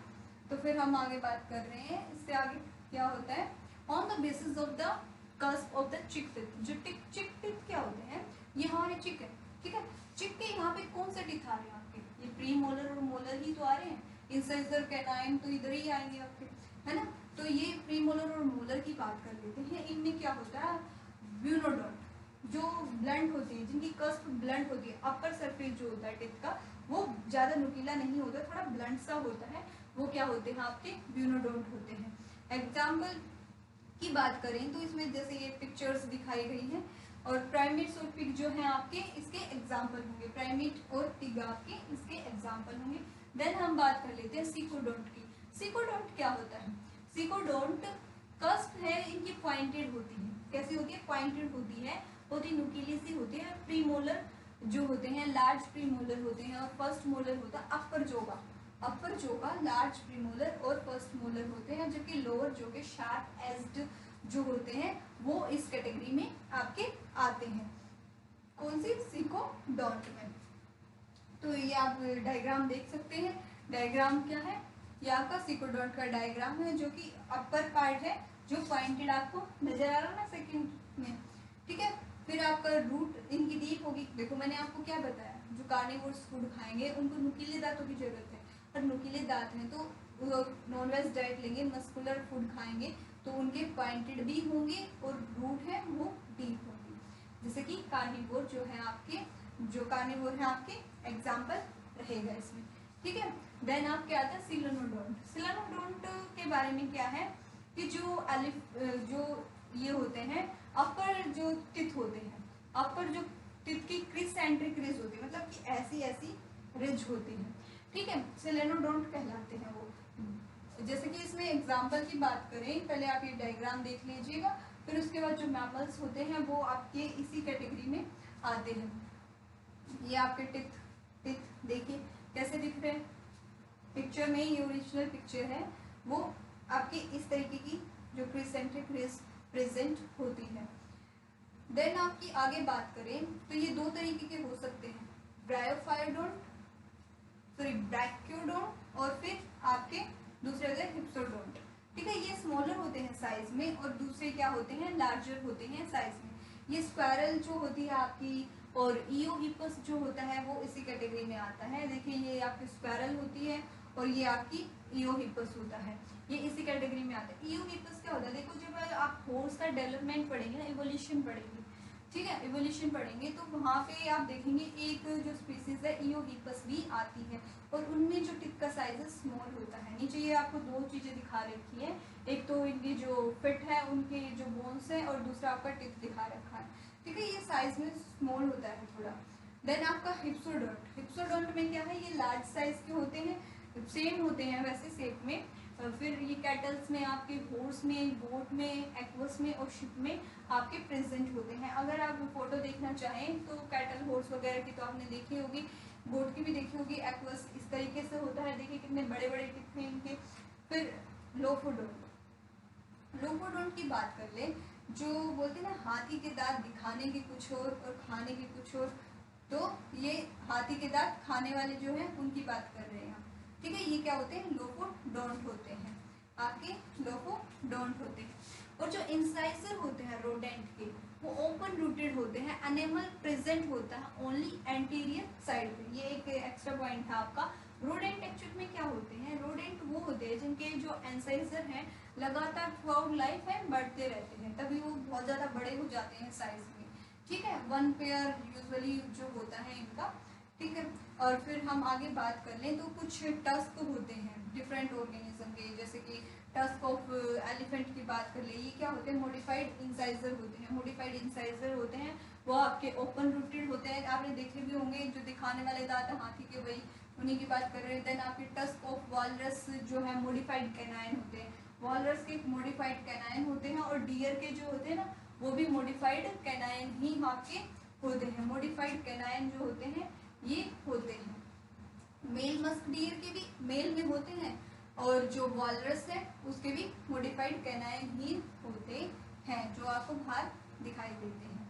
तो फिर हम आगे बात कर रहे हैं, इससे आगे क्या होता है, on the basis of the cusp of the चिक टिथ, जो चिक टिथ क्या होते हैं, ये हमारे चिक है, ठीक है। चिक के यहाँ पे कौन से टिथ आ रहे हैं आपके, ये प्री मोलर और मोलर ही तो आ रहे हैं, इंसाइजर कैनाइन तो इधर ही आएंगे आपके, है ना। तो ये प्रीमोलर और मोलर की बात कर लेते हैं, इनमें क्या होता है, ब्यूनोडोंट, जो ब्लंट होती है, जिनकी कस्प ब्लंट होती है, अपर सरफेस जो होता है टिथ का वो ज्यादा नुकीला नहीं होता, थोड़ा ब्लंट सा होता है, वो क्या होते हैं आपके ब्यूनोडोंट होते हैं। एग्जाम्पल की बात करें तो इसमें जैसे ये पिक्चर्स दिखाई गई हैं, और प्राइमेट्स और पिग जो हैं आपके इसके एग्जाम्पल होंगे, प्राइमेट और पिग आपके इसके एग्जाम्पल होंगे। देन हम बात कर लेते हैं सिकोडोंट की। सिकोडोंट क्या होता है, सिकोडोंट कस्प है इनकी पॉइंटेड होती है, कैसी होती है, पॉइंटेड होती है, बहुत ही नुकीली सी होती है। प्रीमोलर जो होते हैं लार्ज प्रीमोलर होते हैं, और फर्स्ट मोलर होता है अपर जोगा लार्ज प्रीमोलर और फर्स्ट मोलर होते हैं, जबकि लोअर जो के शार्प एज्ड जो होते हैं वो इस कैटेगरी में आपके आते हैं, कौन सी, सिकोडोंट में। तो ये आप डायग्राम देख सकते हैं, डायग्राम क्या है, ये आपका सिकोडोंट का डायग्राम है, जो कि अपर पार्ट है, जो पॉइंटेड आपको नजर आ रहा है ना सेकंड में, ठीक है। फिर आपका रूट इनकी डीप होगी, देखो मैंने आपको क्या बताया, जो कार्निवोर्स फूड खाएंगे उनको नुकीले दांतों की जरूरत है, और नुकीले दांत हैं तो नॉन वेज डाइट लेंगे, मस्कुलर फूड खाएंगे तो उनके पॉइंटेड भी होंगे और रूट है वो डीप होंगे, जैसे कि कार्निवोर जो है आपके, जो कार्निवोर है आपके एग्जाम्पल रहेगा इसमें, ठीक है। देन आप क्या आता है सिलोनोडोंट। सिलोनोडोंट के बारे में क्या है कि जो ये होते हैं अपर जो टिथ होते हैं, अपर जो टिथ की क्रिसेंट्रिक रिज होती है, मतलब कि ऐसी रिज होती है, ठीक है, सिलोनोडोंट कहलाते हैं वो। जैसे कि इसमें एग्जाम्पल की बात करें, पहले आप ये डायग्राम देख लीजिएगा, फिर उसके बाद जो मैमल्स होते हैं वो आपके इसी कैटेगरी में आते हैं। ये आपके टिथ देखिए कैसे दिख रहे हैं पिक्चर में, ये ओरिजिनल पिक्चर है, वो आपके इस तरीके की जो क्रिसेंट्रिक रिज प्रेजेंट होती है। देन आपकी आगे बात करें तो ये दो तरीके के हो सकते हैं, ब्रायोफायडोंट, सॉरी ब्रैक्योडोंट, और फिर आपके दूसरे होते हैं हिप्सोडोंट। ठीक है, ये स्मॉलर होते हैं साइज में और दूसरे क्या होते हैं, लार्जर होते हैं साइज में। ये स्क्वायरल जो होती है आपकी और इयोहिपस जो होता है वो इसी कैटेगरी में आता है। देखिए ये आपकी स्क्वायरल होती है और ये आपकी इयोहिपस होता है, ये इसी कैटेगरी में आता है। इयोहिपस क्या होता है, देखो जब आप हॉर्स का डेवलपमेंट पढ़ेंगे ना, इवोल्यूशन पढ़ेंगे, ठीक है, इवोल्यूशन पढ़ेंगे तो वहाँ पे आप देखेंगे एक जो स्पीसीज है इयोहिपस भी आती है और उनमें जो टिप का साइज है स्मॉल होता है। नीचे ये आपको दो चीजें दिखा रखी है, एक तो इनकी जो फिट है उनके जो बोन्स है और दूसरा आपका टिप दिखा रखा है। ठीक है, ये साइज में स्मॉल होता है थोड़ा। देन आपका हिप्सोडोंट, हिप्सोडोंट में क्या है, ये लार्ज साइज के होते हैं, सेम होते हैं वैसे शेप में। फिर ये कैटल्स में, आपके हॉर्स में, बोट में, एक्वस में और शिप में आपके प्रेजेंट होते हैं। अगर आप फोटो देखना चाहें तो कैटल, हॉर्स वगैरह की तो आपने देखी होगी, बोट की भी देखी होगी, एक्वस इस तरीके से होता है, देखिए कितने बड़े बड़े टिप हैं इनके। फिर लोफोडोंट, लोफोडोंट की बात कर ले, जो बोलते हैं ना हाथी के दांत दिखाने के कुछ और खाने के कुछ और, तो ये हाथी के दांत खाने वाले जो है उनकी बात कर रहे हैं हम। ठीक है, ये क्या होते हैं, लोफोडोंट होते हैं, आपके लोफोडोंट होते हैं। और जो इंसाइजर होते हैं रोडेंट के, वो ओपन रूटेड होते हैं, एनिमल प्रेजेंट होता है ओनली एंटीरियर साइड पे। ये एक एक्स्ट्रा पॉइंट था आपका। रोडेंट एक्चुअल में क्या होते हैं, रोडेंट वो होते हैं जिनके जो इंसाइजर हैं लगातार थ्रू लाइफ है बढ़ते रहते हैं, तभी वो बहुत ज्यादा बड़े हो जाते हैं साइज में। ठीक है, वन पेयर यूजुअली जो होता है इनका। ठीक है, और फिर हम आगे बात कर लें तो कुछ टस्क होते हैं डिफरेंट ऑर्गेनिज्म के, जैसे कि टस्क ऑफ एलिफेंट की बात कर ले, ये क्या होते हैं, मॉडिफाइड इंसाइजर होते हैं। मॉडिफाइड इंसाइजर होते हैं वो आपके ओपन रूटेड होते हैं, आपने देखे भी होंगे जो दिखाने वाले दांत हाथी के, वही उन्हीं की बात कर रहे हैं। देन आपके टस्क ऑफ वॉलरस जो है मॉडिफाइड कैनाइन होते हैं, वॉलरस के मॉडिफाइड कैनाइन होते हैं, और डियर के जो होते हैं ना वो भी मॉडिफाइड कैनाइन ही आपके होते हैं। मॉडिफाइड कैनाइन जो होते हैं ये होते हैं, मेल मस्क डियर के भी मेल में होते हैं, और जो वॉलरस है उसके भी मॉडिफाइड कैनाइन ही होते हैं जो आपको बाहर दिखाई देते हैं।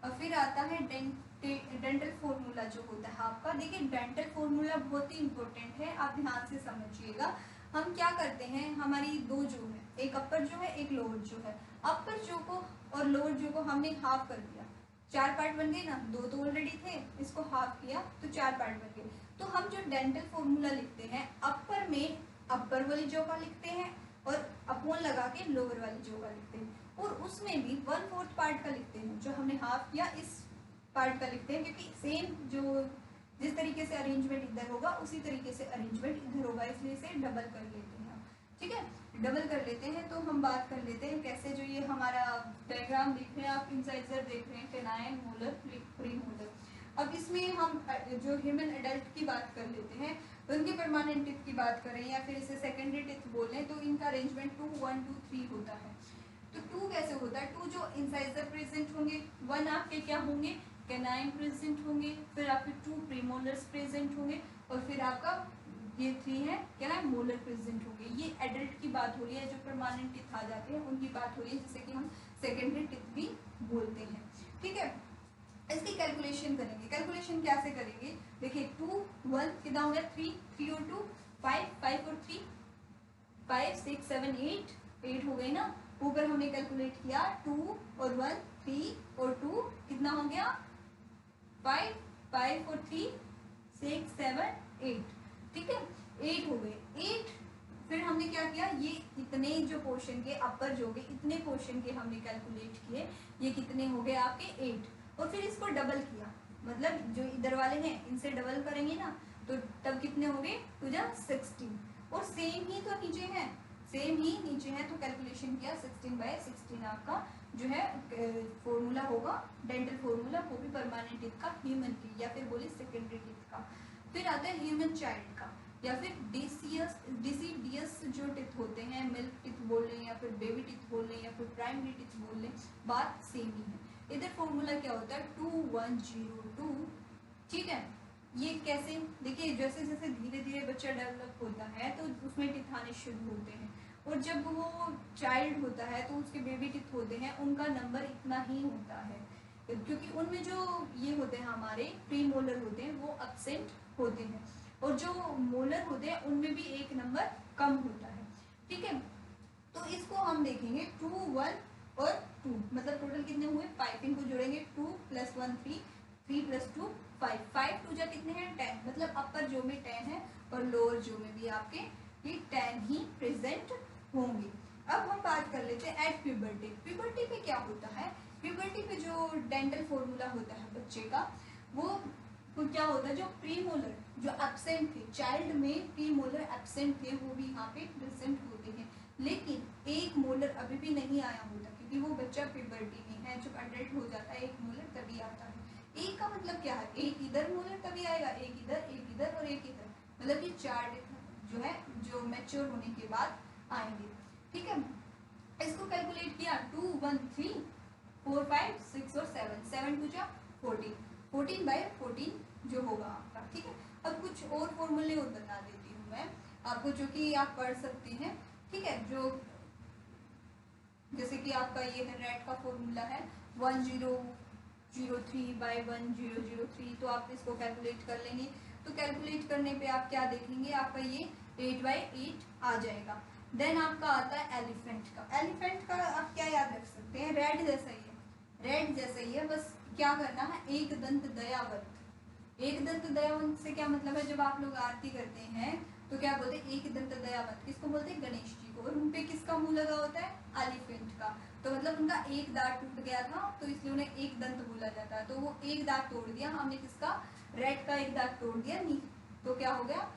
और फिर आता है डेंटल फॉर्मूला जो होता है आपका। देखिए डेंटल फॉर्मूला बहुत ही इंपॉर्टेंट है, आप ध्यान से समझिएगा। हम क्या करते हैं, हमारी दो जो है, एक अपर जो है एक लोअर जो है, अपर जो को और लोअर जो को हमने हाफ कर दिया, चार पार्ट बन गए ना, दो तो ऑलरेडी थे, इसको हाफ किया तो चार पार्ट बन गए। तो हम जो डेंटल फॉर्मूला लिखते हैं, अपर में अपर वाली जो का लिखते हैं और अपोन लगा के लोअर वाली जो का लिखते हैं, और उसमें भी 1/4 पार्ट का लिखते हैं, जो हमने हाफ किया इस पार्ट का लिखते हैं, क्योंकि सेम जो जिस तरीके से अरेंजमेंट इधर होगा उसी तरीके से अरेंजमेंट इधर होगा, इसलिए इसे डबल कर लेते हैं। ठीक है, डबल कर लेते हैं। तो हम बात कर लेते हैं कैसे, जो ये हमारा डायग्राम देख रहे हैं आप, इंसाइजर देख रहे हैं, कैनाइन, मोलर, प्रीमोलर। अब इसमें हम जो ह्यूमन एडल्ट की बात कर लेते हैं, उनके परमानेंट टिथ की बात करें या फिर इसे सेकेंडरी टिथ बोलें, तो इनका अरेंजमेंट 2 1 2 3 होता है। तो 2 कैसे होता है, 2 जो इंसाइजर प्रेजेंट होंगे, 1 आपके क्या होंगे, कैनाइन प्रेजेंट होंगे, फिर आपके 2 प्रीमोलर्स प्रेजेंट होंगे, और फिर आपका ये 3 है क्या है, मोलर प्रेजेंट होंगे। ये एडल्ट की बात हो रही है, जो परमानेंट टिथ आ जाते हैं उनकी बात हो रही है, जिसे कि हम सेकेंडरी टिथ भी बोलते हैं। ठीक है, इसकी कैलकुलेशन करेंगे। कैलकुलेशन कैसे करेंगे, देखिए 2 1 कितना हो गया, 3 3 और 2 5 5 और 3 5 6 7 8 हो गई ना। ऊपर हमने कैलकुलेट किया 2 और 1 3 और 2 कितना हो गया, 5 5 और 3 6 7 8। ठीक है, 8 हो गए, 8। फिर हमने क्या किया, ये इतने जो पोर्शन के अपर जो गए, इतने पोर्शन के हमने कैलकुलेट किए, ये कितने हो गए आपके 8। और फिर इसको डबल किया, मतलब जो इधर वाले हैं इनसे डबल करेंगे ना, तो तब कितने हो गए, तो जा 16। और सेम ही तो नीचे है, सेम ही नीचे है, तो कैलकुलेशन किया 16/16 आपका जो है फॉर्मूला होगा डेंटल फॉर्मूला, वो भी परमानेंट टिथ का, ह्यूमन की या फिर बोले सेकेंडरी टिथ का। फिर आता है ह्यूमन चाइल्ड का, या फिर डिसीडियस जो टिथ होते हैं, मिल्क टिथ बोल लें या फिर बेबी टिथ बोल लें या फिर प्राइमरी टिथ बोल लें, बात सेम ही है। इधर फॉर्मूला क्या होता है, 2 1 0 2। ठीक है, ये कैसे, देखिए जैसे जैसे धीरे धीरे बच्चा डेवलप होता है तो उसमें टिथ आने शुरू होते हैं, और जब वो चाइल्ड होता है तो उसके बेबी टिथ होते हैं, उनका नंबर इतना ही होता है। क्योंकि उनमें जो ये होते हैं हमारे प्री मोलर होते हैं वो एब्सेंट होते हैं, और जो मोलर होते हैं उनमें भी एक नंबर कम होता है। ठीक है, तो इसको हम देखेंगे 2 1 और 2, मतलब टोटल कितने हुए 5। इनको जोड़ेंगे 2 + 1 3, 3 + 2 5, 5 2 जा कितने हैं 10, मतलब अपर जो में 10 है और लोअर जो में भी आपके ये 10 ही प्रेजेंट होंगे। अब हम बात कर लेते हैं एट प्यूबर्टी। प्यूबर्टी पे क्या होता है, प्यूबर्टी पे जो डेंटल फॉर्मूला होता है बच्चे का, वो क्या होता है, जो प्रीमोलर जो एब्सेंट थे, चाइल्ड में प्रीमोलर एब्सेंट थे वो भी यहाँ पे प्रेजेंट होते हैं, लेकिन एक मोलर अभी भी नहीं आया होता क्योंकि वो बच्चा प्यूबर्टी में है। जब अडल्ट हो जाता है एक मोलर तभी आता है। एक का मतलब क्या है, एक इधर मोलर तभी आएगा, एक इधर और एक इधर, मतलब ये 4 जो है जो मैच्योर होने के बाद आएंगे। ठीक है, इसको कैलकुलेट किया 2 1 3 4 5 6 और 7, 7 2 जा 14, 14/14 जो होगा आपका। ठीक है, अब कुछ और फॉर्मूले और बता देती हूँ मैं आपको जो कि आप पढ़ सकते हैं। ठीक है, जो जैसे कि आपका ये है रेट का फॉर्मूला है 1003/1003, तो आप इसको कैलकुलेट कर लेंगे। तो कैलकुलेट करने पे आप क्या देखेंगे, आपका ये 8/8 आ जाएगा। देन आपका आता है एलिफेंट का। एलिफेंट का आप क्या याद रख सकते हैं, रेड जैसा ही है, रेड जैसा ही है, बस क्या करना है, एक दंत दयावंत। एक दंत दयावंत से क्या मतलब है, जब आप लोग आरती करते हैं तो क्या बोलते हैं, एक दंत दयावंत किसको बोलते हैं, गणेश जी को, और उनपे किसका मुंह लगा होता है, एलिफेंट का। तो मतलब उनका एक दांत टूट गया था तो इसलिए उन्हें एक दंत बोला जाता है। तो वो एक दांत तोड़ दिया हमने, किसका, रेड का एक दांत तोड़ दिया नी, तो क्या हो गया,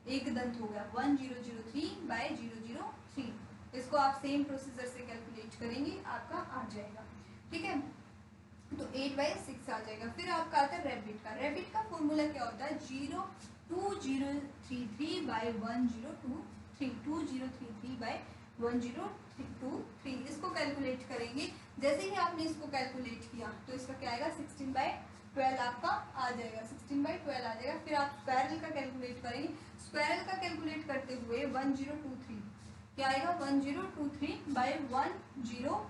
एक दंत हो गया 1003/003। इसको आप सेम प्रोसीजर से कैलकुलेट करेंगे, आपका आ जाएगा। ठीक है, तो 8/6 आ जाएगा। फिर आपका आता है रैबिट का। रैबिट का फॉर्मूला क्या होता है, 2033/1023, 2033/1023। इसको कैलकुलेट करेंगे, जैसे ही आपने इसको कैलकुलेट किया तो इसका क्या आएगा, 16/12 आपका आ जाएगा, 16/12 आ जाएगा। फिर आप स्क्वायरल का कैलकुलेट करेंगे, स्क्वायरल का कैलकुलेट करते हुए 1023 क्या आएगा, 1023/1013।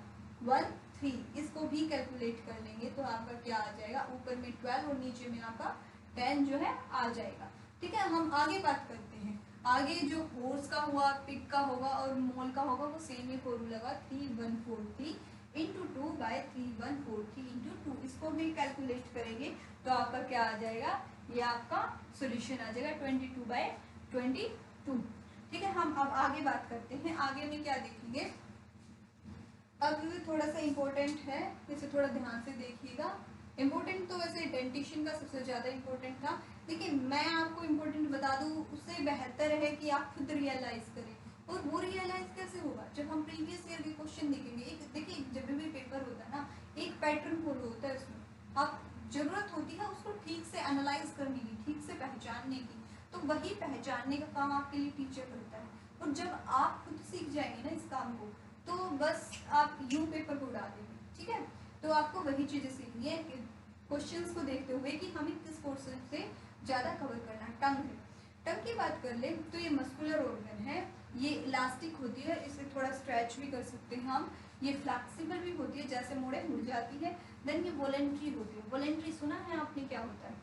इसको भी कैलकुलेट कर लेंगे तो आपका क्या आ जाएगा, ऊपर में 12 और नीचे में आपका 10 जो है आ जाएगा। ठीक है, हम आगे बात करते हैं। आगे जो हॉर्स का हुआ, पिग का होगा और मोल का होगा वो सेम ही फॉर्मूला होगा, 3143 × 2/3143 × 2। इसको भी कैलकुलेट करेंगे तो आपका क्या आ जाएगा, ये आपका सॉल्यूशन आ जाएगा 22/22। ठीक है, हम अब आगे बात करते हैं। आगे में क्या देखेंगे, अब थोड़ा सा इम्पोर्टेंट है, इसे थोड़ा ध्यान से देखिएगा। इम्पोर्टेंट तो वैसे डेंटिशन का सबसे ज़्यादा इम्पोर्टेंट था, लेकिन मैं आपको इम्पोर्टेंट बता दूँ उससे बेहतर है कि आप खुद रियलाइज़ करें। और वो रियलाइज़ कैसे होगा, जब हम प्रीवियस ईयर के क्वेश्चन देखेंगे। एक देखिए, जब भी पेपर होता है ना, एक पैटर्न फॉलो होता है उसमें। आप जरूरत होती है उसको ठीक से एनालाइज करने की, ठीक से पहचानने की, तो वही पहचानने का काम आपके लिए टीचर करता है। और जब आप खुद सीख जाएंगे ना इस काम को, तो बस आप यूं पेपर को उड़ा देंगे। ठीक है, तो आपको वही चीज़ें सीखनी है क्वेश्चंस को देखते हुए कि हमें किस पोर्शन से ज़्यादा कवर करना है। टंग है, टंग की बात कर ले तो ये मस्कुलर ऑर्गन है, ये इलास्टिक होती है, इसे थोड़ा स्ट्रेच भी कर सकते हैं हम। ये फ्लेक्सिबल भी होती है, जैसे मोड़े मुड़ जाती है। देन ये वॉलेंट्री होती है। वॉलेंट्री सुना है आपने, क्या होता है,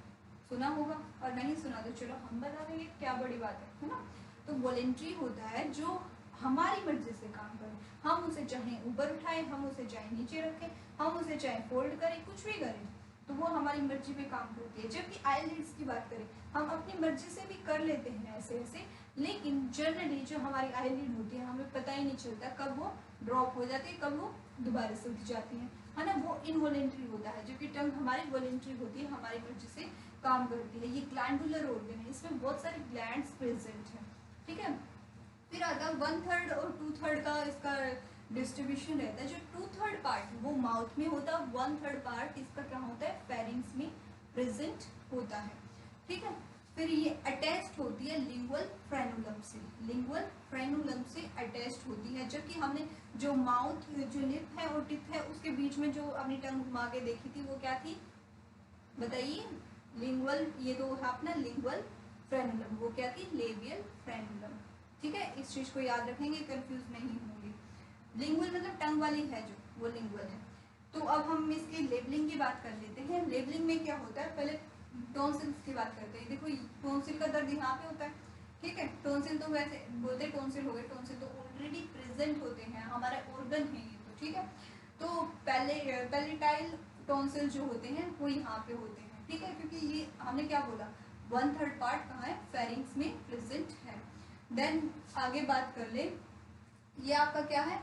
सुना होगा, और नहीं सुना तो चलो हम बता देंगे, क्या बड़ी बात है ना। तो वॉलेंट्री होता है जो हमारी मर्जी से काम करें, हम उसे चाहे ऊपर उठाएं, हम उसे चाहे नीचे रखें, हम उसे चाहे फोल्ड करें, कुछ भी करें, तो वो हमारी मर्जी पे काम करती है। जबकि आईलिड्स की बात करें, हम अपनी मर्जी से भी कर लेते हैं ऐसे ऐसे, लेकिन जनरली जो हमारी आईलिड होती है हमें पता ही नहीं चलता कब वो ड्रॉप हो जाती है, कब वो दोबारा से उठ जाती है ना। वो इनवॉलेंट्री होता है, जबकि टंग हमारी वॉलेंट्री होती है, हमारी मर्जी से काम करती है। ये ग्लैंडुलर ऑर्गन है, इसमें बहुत सारे ग्लैंड्स प्रेजेंट हैं। ठीक है, फिर आता है 1/3 और 2/3 का इसका डिस्ट्रीब्यूशन रहता है। जो 2/3 पार्ट वो माउथ में होता है, 1/3 पार्ट इसका क्या होता है, फेरिंग्स में प्रेजेंट होता है। ठीक है, फिर ये अटैच्ड होती है लिंगुअल फ्रेनुलम से, लिंगुअल फ्रेनुलम से अटैच्ड होती है। जबकि हमने जो माउथ, जो लिप है और टिप है, उसके बीच में जो अपनी टंग घुमा के देखी थी वो क्या थी, बताइए, लिंगुअल, ये दो अपना लिंगुअल फ्रेनुलम, वो क्या थी, लेबियल फ्रेनुलम। ठीक है, इस चीज को याद रखेंगे, कंफ्यूज नहीं होंगे। लिंगुअल मतलब टंग वाली है जो, वो लिंगुअल है। तो अब हम इसकी लेबलिंग की बात कर लेते हैं। लेबलिंग में क्या होता है, पहले टॉन्सिल्स की बात करते हैं। देखो टॉन्सिल का दर्द यहाँ पे होता है, ठीक है। टॉन्सिल तो वैसे बोलते हैं टॉन्सिल हो गए, टॉन्सिल तो ऑलरेडी प्रेजेंट होते हैं, हमारा ऑर्गन है ये तो, ठीक है। तो पैलेटाइल टॉन्सिल जो होते हैं वो यहाँ पे होते हैं, ठीक है, क्योंकि ये हमने क्या बोला 1/3 पार्ट कहाँ है, फेरिंग्स में प्रेजेंट है। देन आगे बात कर ले, ये आपका क्या है,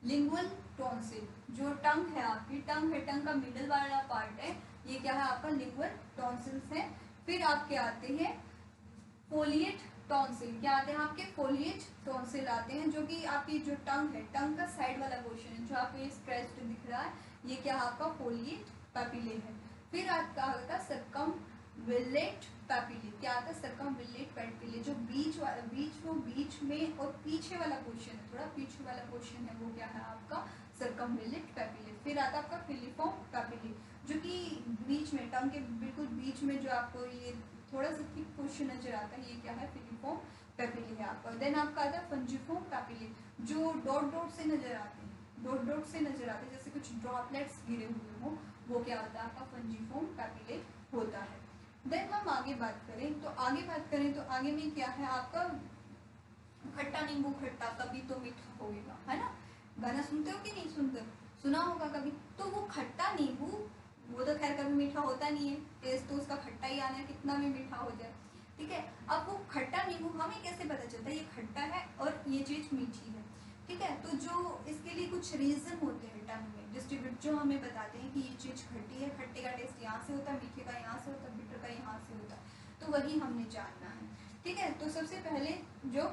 लिंगुअल टॉन्सिल, जो टंग है आपकी, टंग है, टंग का मिडल वाला पार्ट है, ये क्या है आपका लिंगुअल टॉन्सिल्स है। फिर आपके आते हैं फोलिएट टॉन्सिल, क्या आते हैं आपके फोलिएट टॉन्सिल आते हैं, जो कि आपकी जो टंग है, टंग का साइड वाला पोर्शन है जो आपको ये स्ट्रेच्ड दिख रहा है, ये क्या आपका फोलिएट पैपिले है। फिर आपका आता है सर्कमविलेट पैपिले, क्या आता है सर्कमविलेट पैपिले, जो बीच में और पीछे वाला पोर्शन है, थोड़ा पीछे वाला पोर्शन है, वो क्या है आपका सर्कमविलेट पैपिले। फिर आता है आपका फिलिफॉर्म पैपिले, जो कि बीच में, टंग के बिल्कुल बीच में जो आपको ये थोड़ा सा थिक पोर्शन नजर आता है, ये क्या है फिलिफॉर्म पैपिले है आपका। देन आपका आता है फंजिफॉर्म पैपिले, जो डॉट डॉट से नजर आते हैं, डॉट डॉट से नजर आते हैं, जैसे कुछ ड्रॉपलेट्स गिरे हुए हो, वो क्या होता है आपका फंजिफॉर्म पैपिले होता है। देन हम आगे बात करें तो आगे में क्या है आपका खट्टा नींबू खट्टा कभी तो मीठा होगा, है ना। गाना सुनते हो कि नहीं सुनते, सुना होगा कभी। तो वो खट्टा नींबू वो तो खैर कभी मीठा होता नहीं है, टेस्ट तो उसका खट्टा ही आना है, कितना भी मीठा हो जाए, ठीक है। अब वो खट्टा नींबू हमें कैसे पता चलता है ये खट्टा है और ये चीज़ मीठी है, ठीक है। तो जो इसके लिए कुछ रीज़न होते हैं टंग में डिस्ट्रीब्यूट, जो हमें बताते हैं कि ये चीज़ खट्टी है, खट्टे का टेस्ट यहाँ से होता है, मीठे का यहाँ से होता है, बिटर का यहाँ से होता है, तो वही हमने जानना है, ठीक है। तो सबसे पहले जो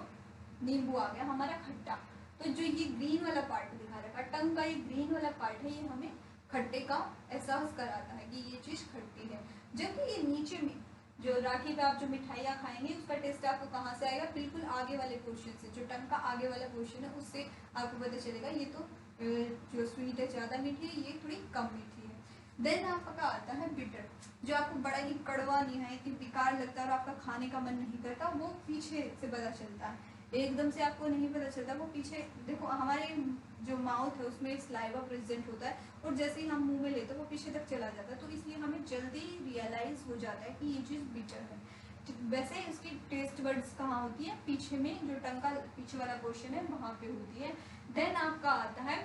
नींबू आ गया हमारा खट्टा, तो जो ये ग्रीन वाला पार्ट दिखा रखा है, टंग का ये ग्रीन वाला पार्ट है, ये हमें खट्टे का एहसास कराता है कि ये चीज़ खट्टी है। जबकि ये नीचे में जो राखी पे आप जो मिठाइयाँ खाएंगे उसका टेस्ट आपको कहाँ से आएगा, बिल्कुल आगे वाले पोर्शन से, जो टंग का आगे वाला पोर्शन है उससे आपको पता चलेगा ये तो जो स्वीट है ज़्यादा मीठी है, ये थोड़ी कम मीठी है। देन आपका आता है बिटर, जो आपको बड़ा ही कड़वा निहायत ही बेकार लगता है और आपका खाने का मन नहीं करता, वो पीछे से पता चलता है, एकदम से आपको नहीं पता चलता, वो पीछे देखो हमारे जो माउथ है उसमें स्लाइवा प्रेजेंट होता है, और जैसे ही हम मुंह में लेते हैं वो पीछे तक चला जाता है, तो इसलिए हमें जल्दी रियलाइज हो जाता है कि ये चीज़ बिटर है। वैसे इसकी टेस्ट बड्स कहाँ होती है, पीछे में, जो टंग का पीछे वाला पोर्शन है वहाँ पे होती है। देन आपका आता है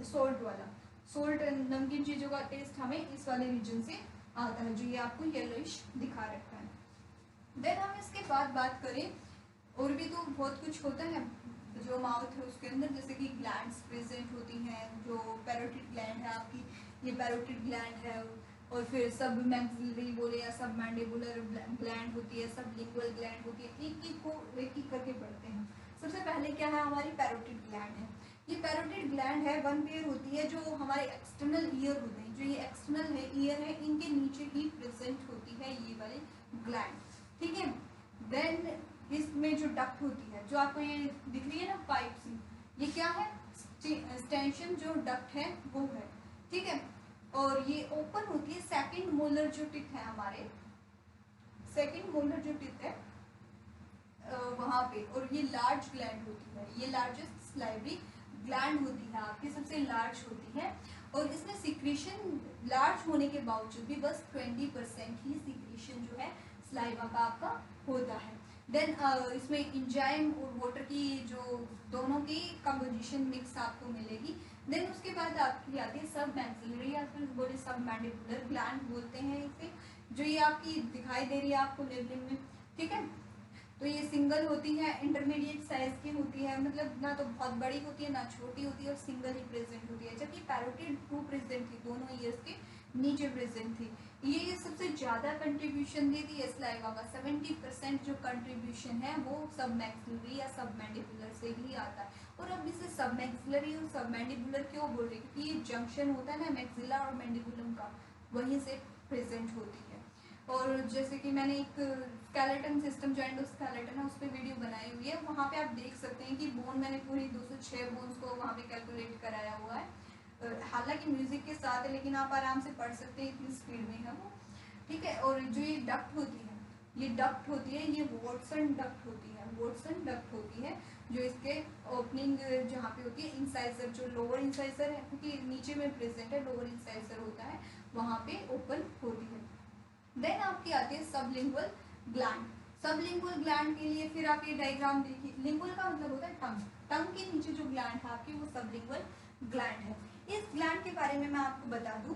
सोल्ट वाला, सोल्ट नमकीन चीज़ों का टेस्ट हमें इस वाले रीजन से आता है, जो ये आपको येलोइश दिखा रखा है। देन हम इसके बाद बात करें, और भी तो बहुत कुछ होता है जो माउथ है उसके अंदर, जैसे कि ग्लैंड्स प्रेजेंट होती हैं, जो पैरोटिड ग्लैंड है आपकी, ये पैरोटिड ग्लैंड है, और फिर सब मैक्सिलरी बोले या सब मैंडिबुलर ग्लैंड होती है, सब लिंगुअल ग्लैंड होती है, एक एक करके पढ़ते हैं। सबसे पहले क्या है हमारी पैरोटिड ग्लैंड है, ये पैरोटिड ग्लैंड है, वन पेयर होती है, जो हमारे एक्सटर्नल ईयर होते हैं, जो ये एक्सटर्नल है ईयर है, इनके नीचे ही प्रेजेंट होती है ये वाली ग्लैंड, ठीक है। देन इसमें जो डक्ट होती है, जो आपको ये दिख रही है ना पाइप सी, ये क्या है, स्टेंशन जो डक्ट है वो है, ठीक है। और ये ओपन होती है सेकंड मोलर जो टिथ है हमारे, सेकंड मोलर जो टिथ है वहाँ पे, और ये लार्ज ग्लैंड होती है, ये लार्जेस्ट सलाइवरी ग्लैंड होती है आपकी, सबसे लार्ज होती है, और इसमें सिक्रीशन लार्ज होने के बावजूद भी बस 20% ही सिक्रीशन जो है सलाइवा का आपका होता है। देन इसमें एंजाइम और वाटर की जो दोनों की कंपोजिशन मिक्स आपको मिलेगी। देन उसके बाद आपकी आती है सब मैक्सिलरी या फिर बोले सब मैंडिबुलर ग्लैंड बोलते हैं इसे, जो ये आपकी दिखाई दे रही है आपको लेबलिंग में, ठीक है। तो ये सिंगल होती है, इंटरमीडिएट साइज की होती है, मतलब ना तो बहुत बड़ी होती है ना छोटी होती है, और सिंगल ही प्रेजेंट होती है, जबकि पैरोटिड 2 प्रेजेंट थी, दोनों ईयर्स के नीचे प्रेजेंट थी। ये सबसे ज़्यादा कंट्रीब्यूशन देती है सलाइवा का, 70% जो कंट्रीब्यूशन है वो सब मैक्सिलरी या सब मैंडिबुलर से ही आता है। और अब इसे सब मैक्सिलरी और सब मैंडिबुलर क्यों बोल रहे हैं, क्योंकि ये जंक्शन होता है ना मैक्सिला और मैंडिबुलम का, वहीं से प्रेजेंट होती है। और जैसे कि मैंने एक स्केलेटन सिस्टम जो एंडोस्केलेटन है उस पर वीडियो बनाई हुई है, वहाँ पे आप देख सकते हैं कि बोन मैंने पूरी 206 बोन्स को वहाँ पे कैलकुलेट कराया हुआ है, हालांकि म्यूजिक के साथ है, लेकिन आप आराम से पढ़ सकते हैं, इतनी स्पीड में है वो, ठीक है। और जो ये डक्ट होती है ये डक्ट होती है, ये वॉटसन डक्ट होती है, वॉटसन डक्ट होती है जो इसके ओपनिंग जहाँ पे होती है, इंसाइजर जो लोअर इंसाइजर है, क्योंकि नीचे में प्रेजेंट है, लोअर इंसाइजर होता है, वहाँ पे ओपन होती है। देन आपकी आती है सबलिंगुअल ग्लैंड। सबलिंगुअल ग्लैंड के लिए फिर आप ये डायग्राम देखिए, लिंगुअल का मतलब होता है टंग, टंग के नीचे जो ग्लैंड है आपकी वो सबलिंगुअल ग्लैंड है। इस ग्लैंड के बारे में मैं आपको बता दूं,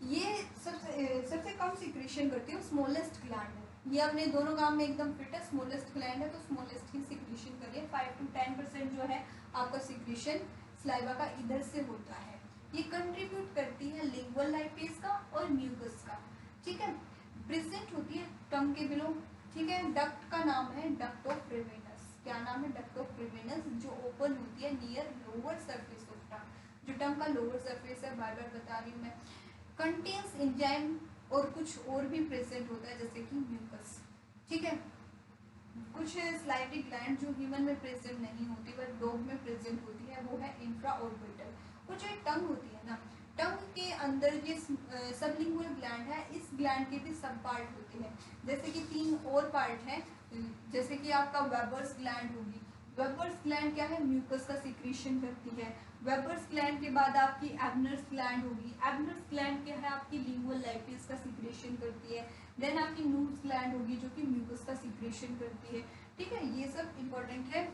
ये सबसे कम सिक्रीशन करती है, स्मॉलेस्ट ग्लैंड है, ये अपने दोनों काम में एकदम फिट है, स्मॉलेस्ट ग्लैंड है तो स्मॉलेस्ट ही सिक्रीशन करिए। 5 to 10% जो है आपका सिक्रीशन सलाइवा का इधर से होता है। ये कंट्रीब्यूट करती है लिंगुअल लाइपेज का और म्यूकस का, ठीक है, प्रेजेंट होती है टंग के बिलो, ठीक है। डक्ट का नाम है डक्ट ऑफ रेवेनस, क्या नाम है, डक्ट ऑफ रेवेनस, जो ओपन होती है near lower surface of tongue, जो टंग का लोअर सरफेस है, बार बार बता रही हूँ मैं। कंटेन्स एंजाइम और कुछ और भी प्रेजेंट होता है जैसे कि म्यूकस, ठीक है। कुछ स्लाइवरी ग्लैंड जो ह्यूमन में प्रेजेंट नहीं होती बट डॉग में प्रेजेंट होती है, वो है इंफ्रा ऑर्बिटल। और जो टंग होती है ना, टंग के अंदर ये सबलिंगुअल ग्लैंड है, इस ग्लैंड के भी सब पार्ट होते हैं, जैसे कि 3 और पार्ट हैं, जैसे कि आपका वेबर्स ग्लैंड होगी, वेबर्स ग्लैंड क्या है, म्यूकस का सिक्रीशन करती है। वेबर्स ग्लैंड के बाद आपकी एबनर्स ग्लैंड होगी, एबनर्स ग्लैंड क्या है आपकी लिंगुअल लाइपेज का सिक्रेशन करती है। देन आपकी नूज ग्लैंड होगी जो कि म्यूकस का सिक्रेशन करती है, ठीक है, ये सब इंपॉर्टेंट है।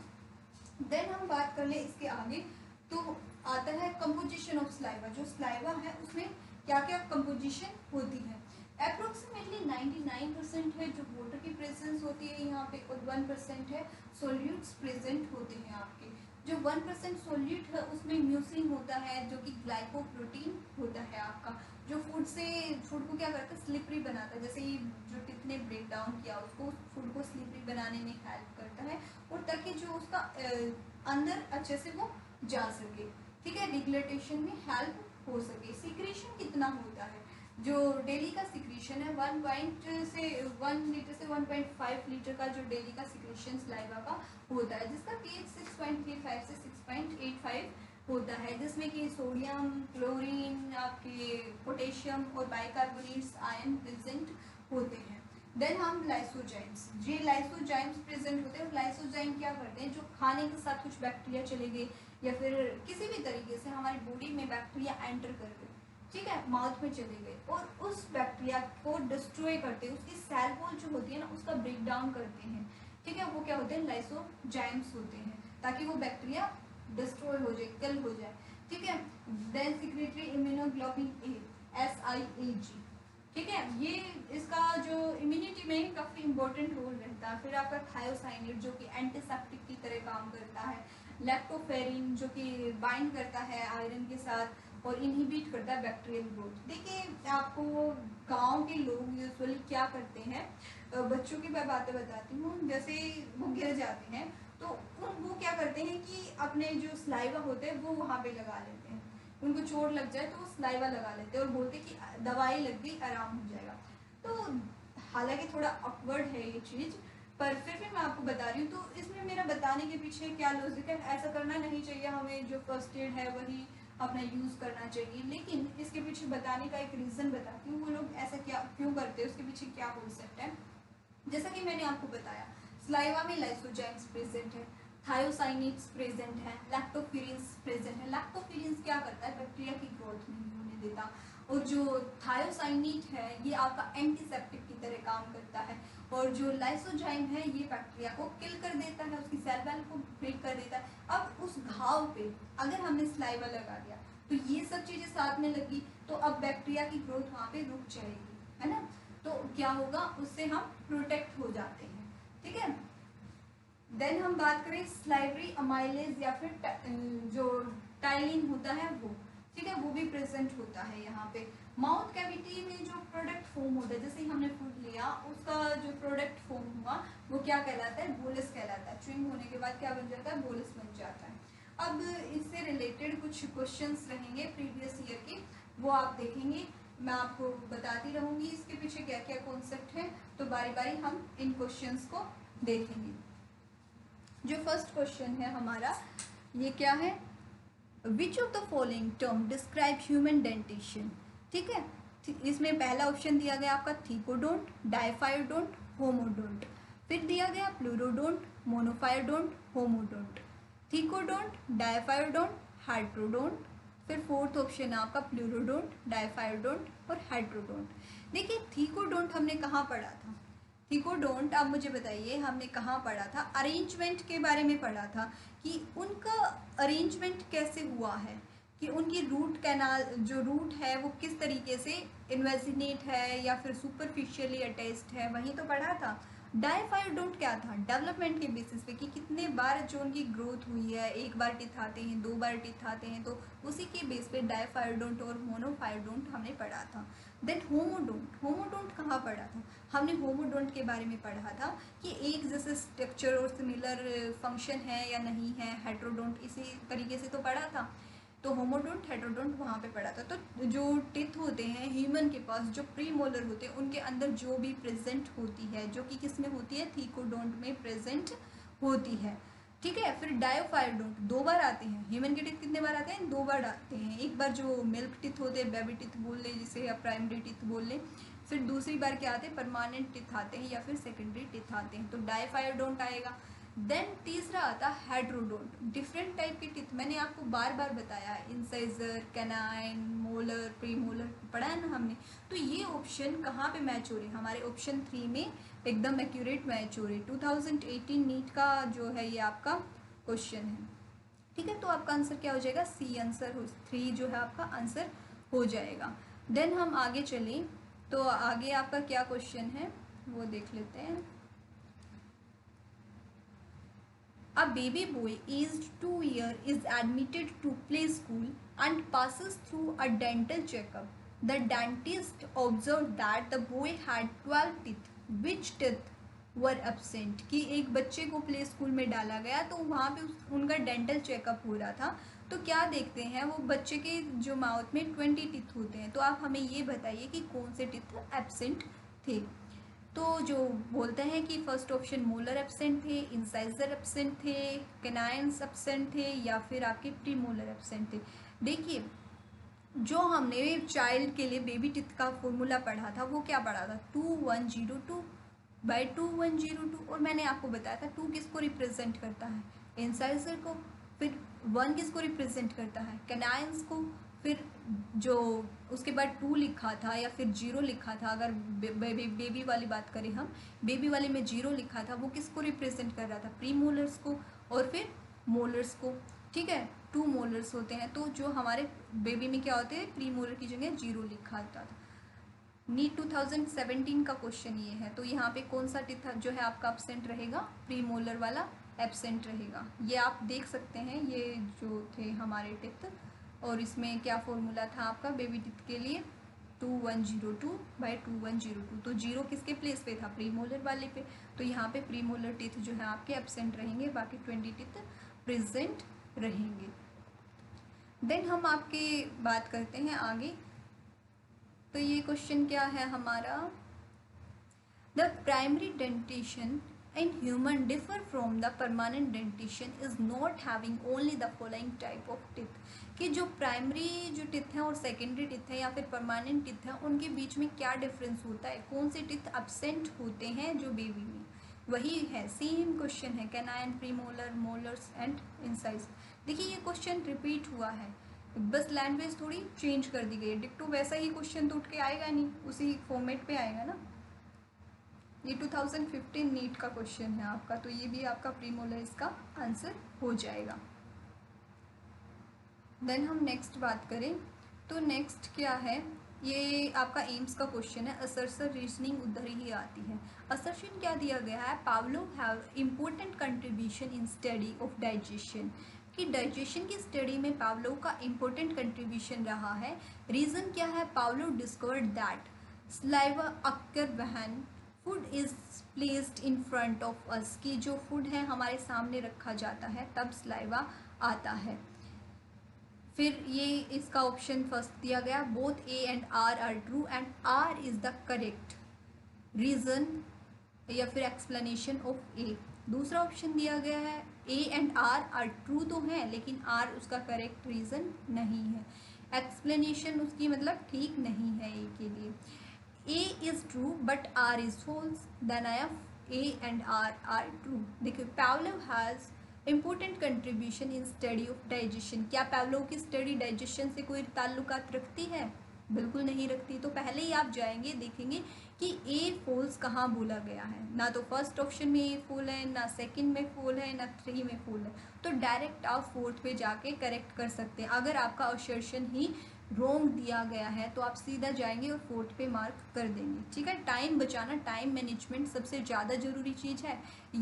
देन हम बात कर ले इसके आगे, तो आता है कंपोजिशन ऑफ स्लाइवा, जो स्लाइवा है उसमें क्या क्या कंपोजिशन होती है। अप्रोक्सीमेटली 99% है जो वाटर की प्रेजेंस होती है यहाँ पे, और 1% है सोल्यूट्स प्रेजेंट होते हैं आपके। जो 1% सोल्यूट है उसमें म्यूसिन होता है जो कि ग्लाइकोप्रोटीन होता है आपका, जो फूड को क्या करता है, स्लिपरी बनाता है, जैसे ये जो टिप ने ब्रेक डाउन किया उसको, फूड को स्लिपरी बनाने में हेल्प करता है, और ताकि जो उसका अंदर अच्छे से वो जा सके, ठीक है, डिग्लेटेशन में हेल्प हो सके। सिक्रेशन कितना होता है, जो डेली का सिक्रेशन है 1 लीटर से 1.5 लीटर का जो डेली का सिक्रेशन सलाइवा का होता है, जिसका pH 6.35 से 6.85 होता है, जिसमें कि सोडियम, क्लोरीन, आपके पोटेशियम और बाइकार्बोनेट्स आयन प्रेजेंट होते हैं। देन हम लाइसोजाइम्स, ये लाइसोजाइम्स प्रेजेंट होते हैं, और लाइसोजाइम क्या करते हैं, जो खाने के साथ कुछ बैक्टीरिया चले गए या फिर किसी भी तरीके से हमारी बॉडी में बैक्टीरिया एंटर कर गए, ठीक है, माउथ में चले गए, और उस बैक्टीरिया को डिस्ट्रॉय करते हैं, उसकी सेल वॉल जो होती है ना उसका ब्रेक डाउन करते हैं, ठीक है, वो क्या होते हैं, लाइसोजाइम्स होते हैं, ताकि वो बैक्टीरिया डिस्ट्रॉय हो जाए, किल हो जाए, ठीक है। Then secretory immunoglobulin A, SIAG, ठीक है, ये इसका जो इम्यूनिटी में काफ़ी इंपॉर्टेंट रोल रहता है। फिर आपका थायोसाइनेट जो कि एंटीसेप्टिक की तरह काम करता है, लैक्टोफेरिन जो कि बाइंड करता है आयरन के साथ और इनहिबिट करता है बैक्टीरियल ग्रोथ। देखिए आपको गांव के लोग यूजुअली क्या करते हैं, बच्चों की मैं बातें बताती हूँ, जैसे वो गिर जाते हैं तो वो क्या करते हैं कि अपने जो सलाइवा होते हैं वो वहाँ पे लगा लेते हैं, उनको चोट लग जाए तो वो सलाइवा लगा लेते हैं और बोलते हैं कि दवाई लग गई, आराम हो जाएगा। तो हालांकि थोड़ा ऑकवर्ड है ये चीज़, पर फिर भी मैं आपको बता रही हूँ। तो इसमें मेरा बताने के पीछे क्या लॉजिक है, ऐसा करना नहीं चाहिए, हमें जो फर्स्ट एड है वही अपना यूज़ करना चाहिए, लेकिन इसके पीछे बताने का एक रीज़न बताती हूँ, वो लोग ऐसा क्यों करते हैं, उसके पीछे क्या कॉन्सेप्ट है। जैसा कि मैंने आपको बताया, सलाइवा में लाइसोजाइम्स प्रेजेंट है, थायोसाइनेट्स प्रेजेंट है, लैक्टोफेरिन्स प्रेजेंट है। लैक्टोफेरिन्स क्या करता है, बैक्टीरिया की ग्रोथ नहीं होने देता, और जो थायोसाइनेट है ये आपका एंटीसेप्टिक की तरह काम करता है, और जो लाइसोजाइम है ये बैक्टीरिया को किल कर देता है, उसकी सेल वॉल को ब्रेक कर देता है। अब उस घाव पे अगर हमने सलाइवा लगा दिया तो ये सब चीज़ें साथ में लगी, तो अब बैक्टीरिया की ग्रोथ वहाँ पे रुक जाएगी, है ना, तो क्या होगा, उससे हम प्रोटेक्ट हो जाते हैं, ठीक है। देन हम बात करें स्लाइवरी अमाइलेज या फिर जो टाइलिन होता है वो, ठीक है, वो भी प्रेजेंट होता है यहाँ पे। माउथ कैविटी में जो प्रोडक्ट फॉर्म होता है, जैसे ही हमने फूड लिया उसका जो प्रोडक्ट फॉर्म हुआ वो क्या कहलाता है, बोलस कहलाता है। च्युइंग होने के बाद क्या बन जाता है, बोलस बन जाता है। अब इससे रिलेटेड कुछ क्वेश्चंस रहेंगे प्रीवियस ईयर के, वो आप देखेंगे, मैं आपको बताती रहूँगी इसके पीछे क्या क्या कॉन्सेप्ट है, तो बारी बारी हम इन क्वेश्चंस को देखेंगे। जो फर्स्ट क्वेश्चन है हमारा, ये क्या है, which of the following term describe human dentition, ठीक है। इसमें पहला ऑप्शन दिया गया आपका थीकोडोंट, डायफायोडोंट, होमोडोंट। फिर दिया गया प्लूरोडोंट, मोनोफायोडोंट, होमोडोंट, थीकोडोंट, डायफायोडोंट, हाइड्रोडोंट। फिर फोर्थ ऑप्शन है आपका प्लूरोडोंट, डायफायोडोंट और हाइड्रोडोंट। देखिए थीकोडोंट हमने कहाँ पढ़ा था? थीकोडोंट आप मुझे बताइए हमने कहाँ पढ़ा था? अरेंजमेंट के बारे में पढ़ा था कि उनका अरेंजमेंट कैसे हुआ है, कि उनकी रूट कैनाल जो रूट है वो किस तरीके से इन्वेजिनेट है या फिर सुपरफिशियली अटैच्ड है, वही तो पढ़ा था। डायफायोडोंट क्या था? डेवलपमेंट के बेसिस पे कि कितने बार जो उनकी ग्रोथ हुई है, एक बार टिथ आते हैं, दो बार टिथ आते हैं, तो उसी के बेस पे डायफायोडोंट और मोनोफायोडोंट हमने पढ़ा था। देन होमोडोंट, होमोडोंट कहाँ पढ़ा था? हमने होमोडोंट के बारे में पढ़ा था कि एक जैसे स्ट्रक्चर और सिमिलर फंक्शन है या नहीं है। हेट्रोडोंट इसी तरीके से तो पढ़ा था। तो होमोडोंट, हेट्रोडोंट वहाँ पे पढ़ा था। तो जो टिथ होते हैं ह्यूमन के पास, जो प्रीमोलर होते हैं, उनके अंदर जो भी प्रेजेंट होती है, जो कि किस में होती है? थीकोडोंट में प्रेजेंट होती है। ठीक है। फिर डायोफायोडोंट दो बार आते हैं। ह्यूमन के टिथ कितने बार आते हैं? दो बार आते हैं। एक बार जो मिल्क टिथ होते हैं, बेबी टिथ बोल लें जिसे, या प्राइमरी टिथ बोल लें। फिर दूसरी बार क्या आते हैं? परमानेंट टिथ आते हैं या फिर सेकेंडरी टिथ आते हैं, तो डायफायोडोंट आएगा। देन तीसरा आता है हेट्रोडोंट, डिफरेंट टाइप के टिथ। मैंने आपको बार बार बताया, इंसाइजर, कैनाइन, मोलर, प्रीमोलर पढ़ा है ना हमने। तो ये ऑप्शन कहाँ पे मैच हो रहे हैं? हमारे ऑप्शन 3 में एकदम एक्यूरेट मैच हो रहे। 2018 नीट का जो है ये आपका क्वेश्चन है। ठीक है, तो आपका आंसर क्या हो जाएगा? सी आंसर हो, 3 जो है आपका आंसर हो जाएगा। देन हम आगे चलें, तो आगे आपका क्या क्वेश्चन है वो देख लेते हैं। A baby boy aged 2 years is admitted to play school and passes through a dental checkup. The dentist observed that the boy had 12 teeth. Which teeth were absent? कि एक बच्चे को प्ले स्कूल में डाला गया तो वहाँ पे उनका डेंटल चेकअप हो रहा था। तो क्या देखते हैं, वो बच्चे के जो माउथ में 20 टीथ होते हैं। तो आप हमें ये बताइए कि कौन से टीथ एब्सेंट थे। तो जो बोलते हैं कि फर्स्ट ऑप्शन मोलर एब्सेंट थे, इंसाइजर एब्सेंट थे, कैनाइन्स एब्सेंट थे, या फिर आपके प्रीमोलर एब्सेंट थे। देखिए जो हमने चाइल्ड के लिए बेबी टिथ का फॉर्मूला पढ़ा था वो क्या पढ़ा था? 2102/2102। और मैंने आपको बताया था 2 किसको रिप्रेजेंट करता है? इंसाइजर को। फिर 1 किसको रिप्रेजेंट करता है? कैनाइन्स को। फिर जो उसके बाद 2 लिखा था या फिर 0 लिखा था, अगर बेबी वाली बात करें हम, बेबी वाले में 0 लिखा था, वो किसको रिप्रेजेंट कर रहा था? प्री मोलर्स को और फिर मोलर्स को। ठीक है, 2 मोलर्स होते हैं, तो जो हमारे बेबी में क्या होते हैं? प्री मोलर की जगह 0 लिखा होता था। नीट 2017 का क्वेश्चन ये है। तो यहाँ पे कौन सा टिथ जो है आपका एब्सेंट रहेगा? प्री मोलर वाला एब्सेंट रहेगा। ये आप देख सकते हैं, ये जो थे हमारे टिथ, और इसमें क्या फॉर्मूला था आपका बेबी टिथ के लिए? 2102/2102। तो 0 किसके प्लेस पे था? प्रीमोलर वाले पे। तो यहाँ पे प्रीमोलर टिथ जो है आपके एब्सेंट रहेंगे, बाकी 20 टिथ प्रेजेंट रहेंगे। देन हम आपके बात करते हैं आगे। तो ये क्वेश्चन क्या है हमारा? The primary dentition in human differ from the permanent dentition is not having only the following type of teeth। कि जो प्राइमरी जो टिथ हैं और सेकेंडरी टिथ हैं या फिर परमानेंट टिथ हैं, उनके बीच में क्या डिफरेंस होता है? कौन से टिथ एब्सेंट होते हैं जो बेबी में? वही है, सेम क्वेश्चन है, canine, premolar, molars and incise. देखिए ये क्वेश्चन रिपीट हुआ है, बस लैंग्वेज थोड़ी चेंज कर दी गई है। डिक्टो वैसा ही क्वेश्चन तो उठ के आएगा नहीं, उसी फॉर्मेट पे आएगा ना। ये 2015 नीट का क्वेश्चन है आपका, तो ये भी आपका प्रीमोलर इसका आंसर हो जाएगा। देन हम नेक्स्ट बात करें, तो नेक्स्ट क्या है? ये आपका एम्स का क्वेश्चन है। असर्शन रीजनिंग उधर ही आती है। असर्शन क्या दिया गया है? Pavlov have important contribution in study of digestion. कि डाइजेशन की स्टडी में पावलोव का इम्पोर्टेंट कंट्रीब्यूशन रहा है। रीज़न क्या है? Pavlov discovered that saliva occur when food is placed in front of us. की जो फूड है हमारे सामने रखा जाता है तब सलाइवा आता है। फिर ये इसका ऑप्शन फर्स्ट दिया गया, both A and R true and R is the correct reason या फिर एक्सप्लेनेशन ऑफ ए। दूसरा ऑप्शन दिया गया है ए एंड आर ट्रू तो है लेकिन आर उसका करेक्ट रीज़न नहीं है, एक्सप्लेनेशन उसकी मतलब ठीक नहीं है ए के लिए। A is true but R is false, then I have A and R are true. देखिए Pavlov has important contribution in study of digestion. क्या Pavlov की स्टडी डाइजेशन से कोई ताल्लुकात रखती है? बिल्कुल नहीं रखती। तो पहले ही आप जाएंगे देखेंगे कि ए फॉल्स कहाँ बोला गया है। ना तो फर्स्ट ऑप्शन में ए फॉल है, ना सेकंड में फॉल है, ना 3 में फॉल है। तो डायरेक्ट आप 4th पे जाके करेक्ट कर सकते हैं। अगर आपका असर्शन ही रॉन्ग दिया गया है तो आप सीधा जाएंगे और 4th पे मार्क कर देंगे। ठीक है, टाइम बचाना, टाइम मैनेजमेंट सबसे ज़्यादा ज़रूरी चीज़ है।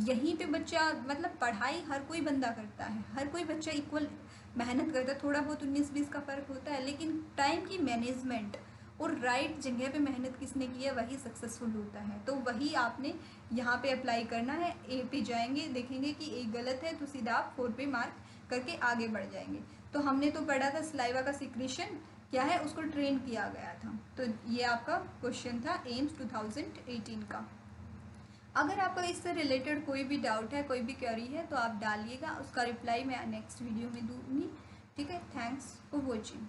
यहीं पे बच्चा मतलब पढ़ाई हर कोई बंदा करता है, हर कोई बच्चा इक्वल मेहनत करता है, थोड़ा बहुत 19-20 का फ़र्क होता है, लेकिन टाइम की मैनेजमेंट और राइट जगह पे मेहनत किसने की है वही सक्सेसफुल होता है। तो वही आपने यहाँ पे अप्लाई करना है। ए पे जाएंगे, देखेंगे कि ए गलत है तो सीधा आप 4 पे मार्क करके आगे बढ़ जाएंगे। तो हमने तो पढ़ा था सलाइवा का सिक्रेशन क्या है, उसको ट्रेन किया गया था। तो ये आपका क्वेश्चन था एम्स 2018 का। अगर आपका इससे रिलेटेड कोई भी डाउट है, कोई भी क्वेरी है तो आप डालिएगा, उसका रिप्लाई मैं नेक्स्ट वीडियो में दूंगी। ठीक है, थैंक्स फॉर वॉचिंग।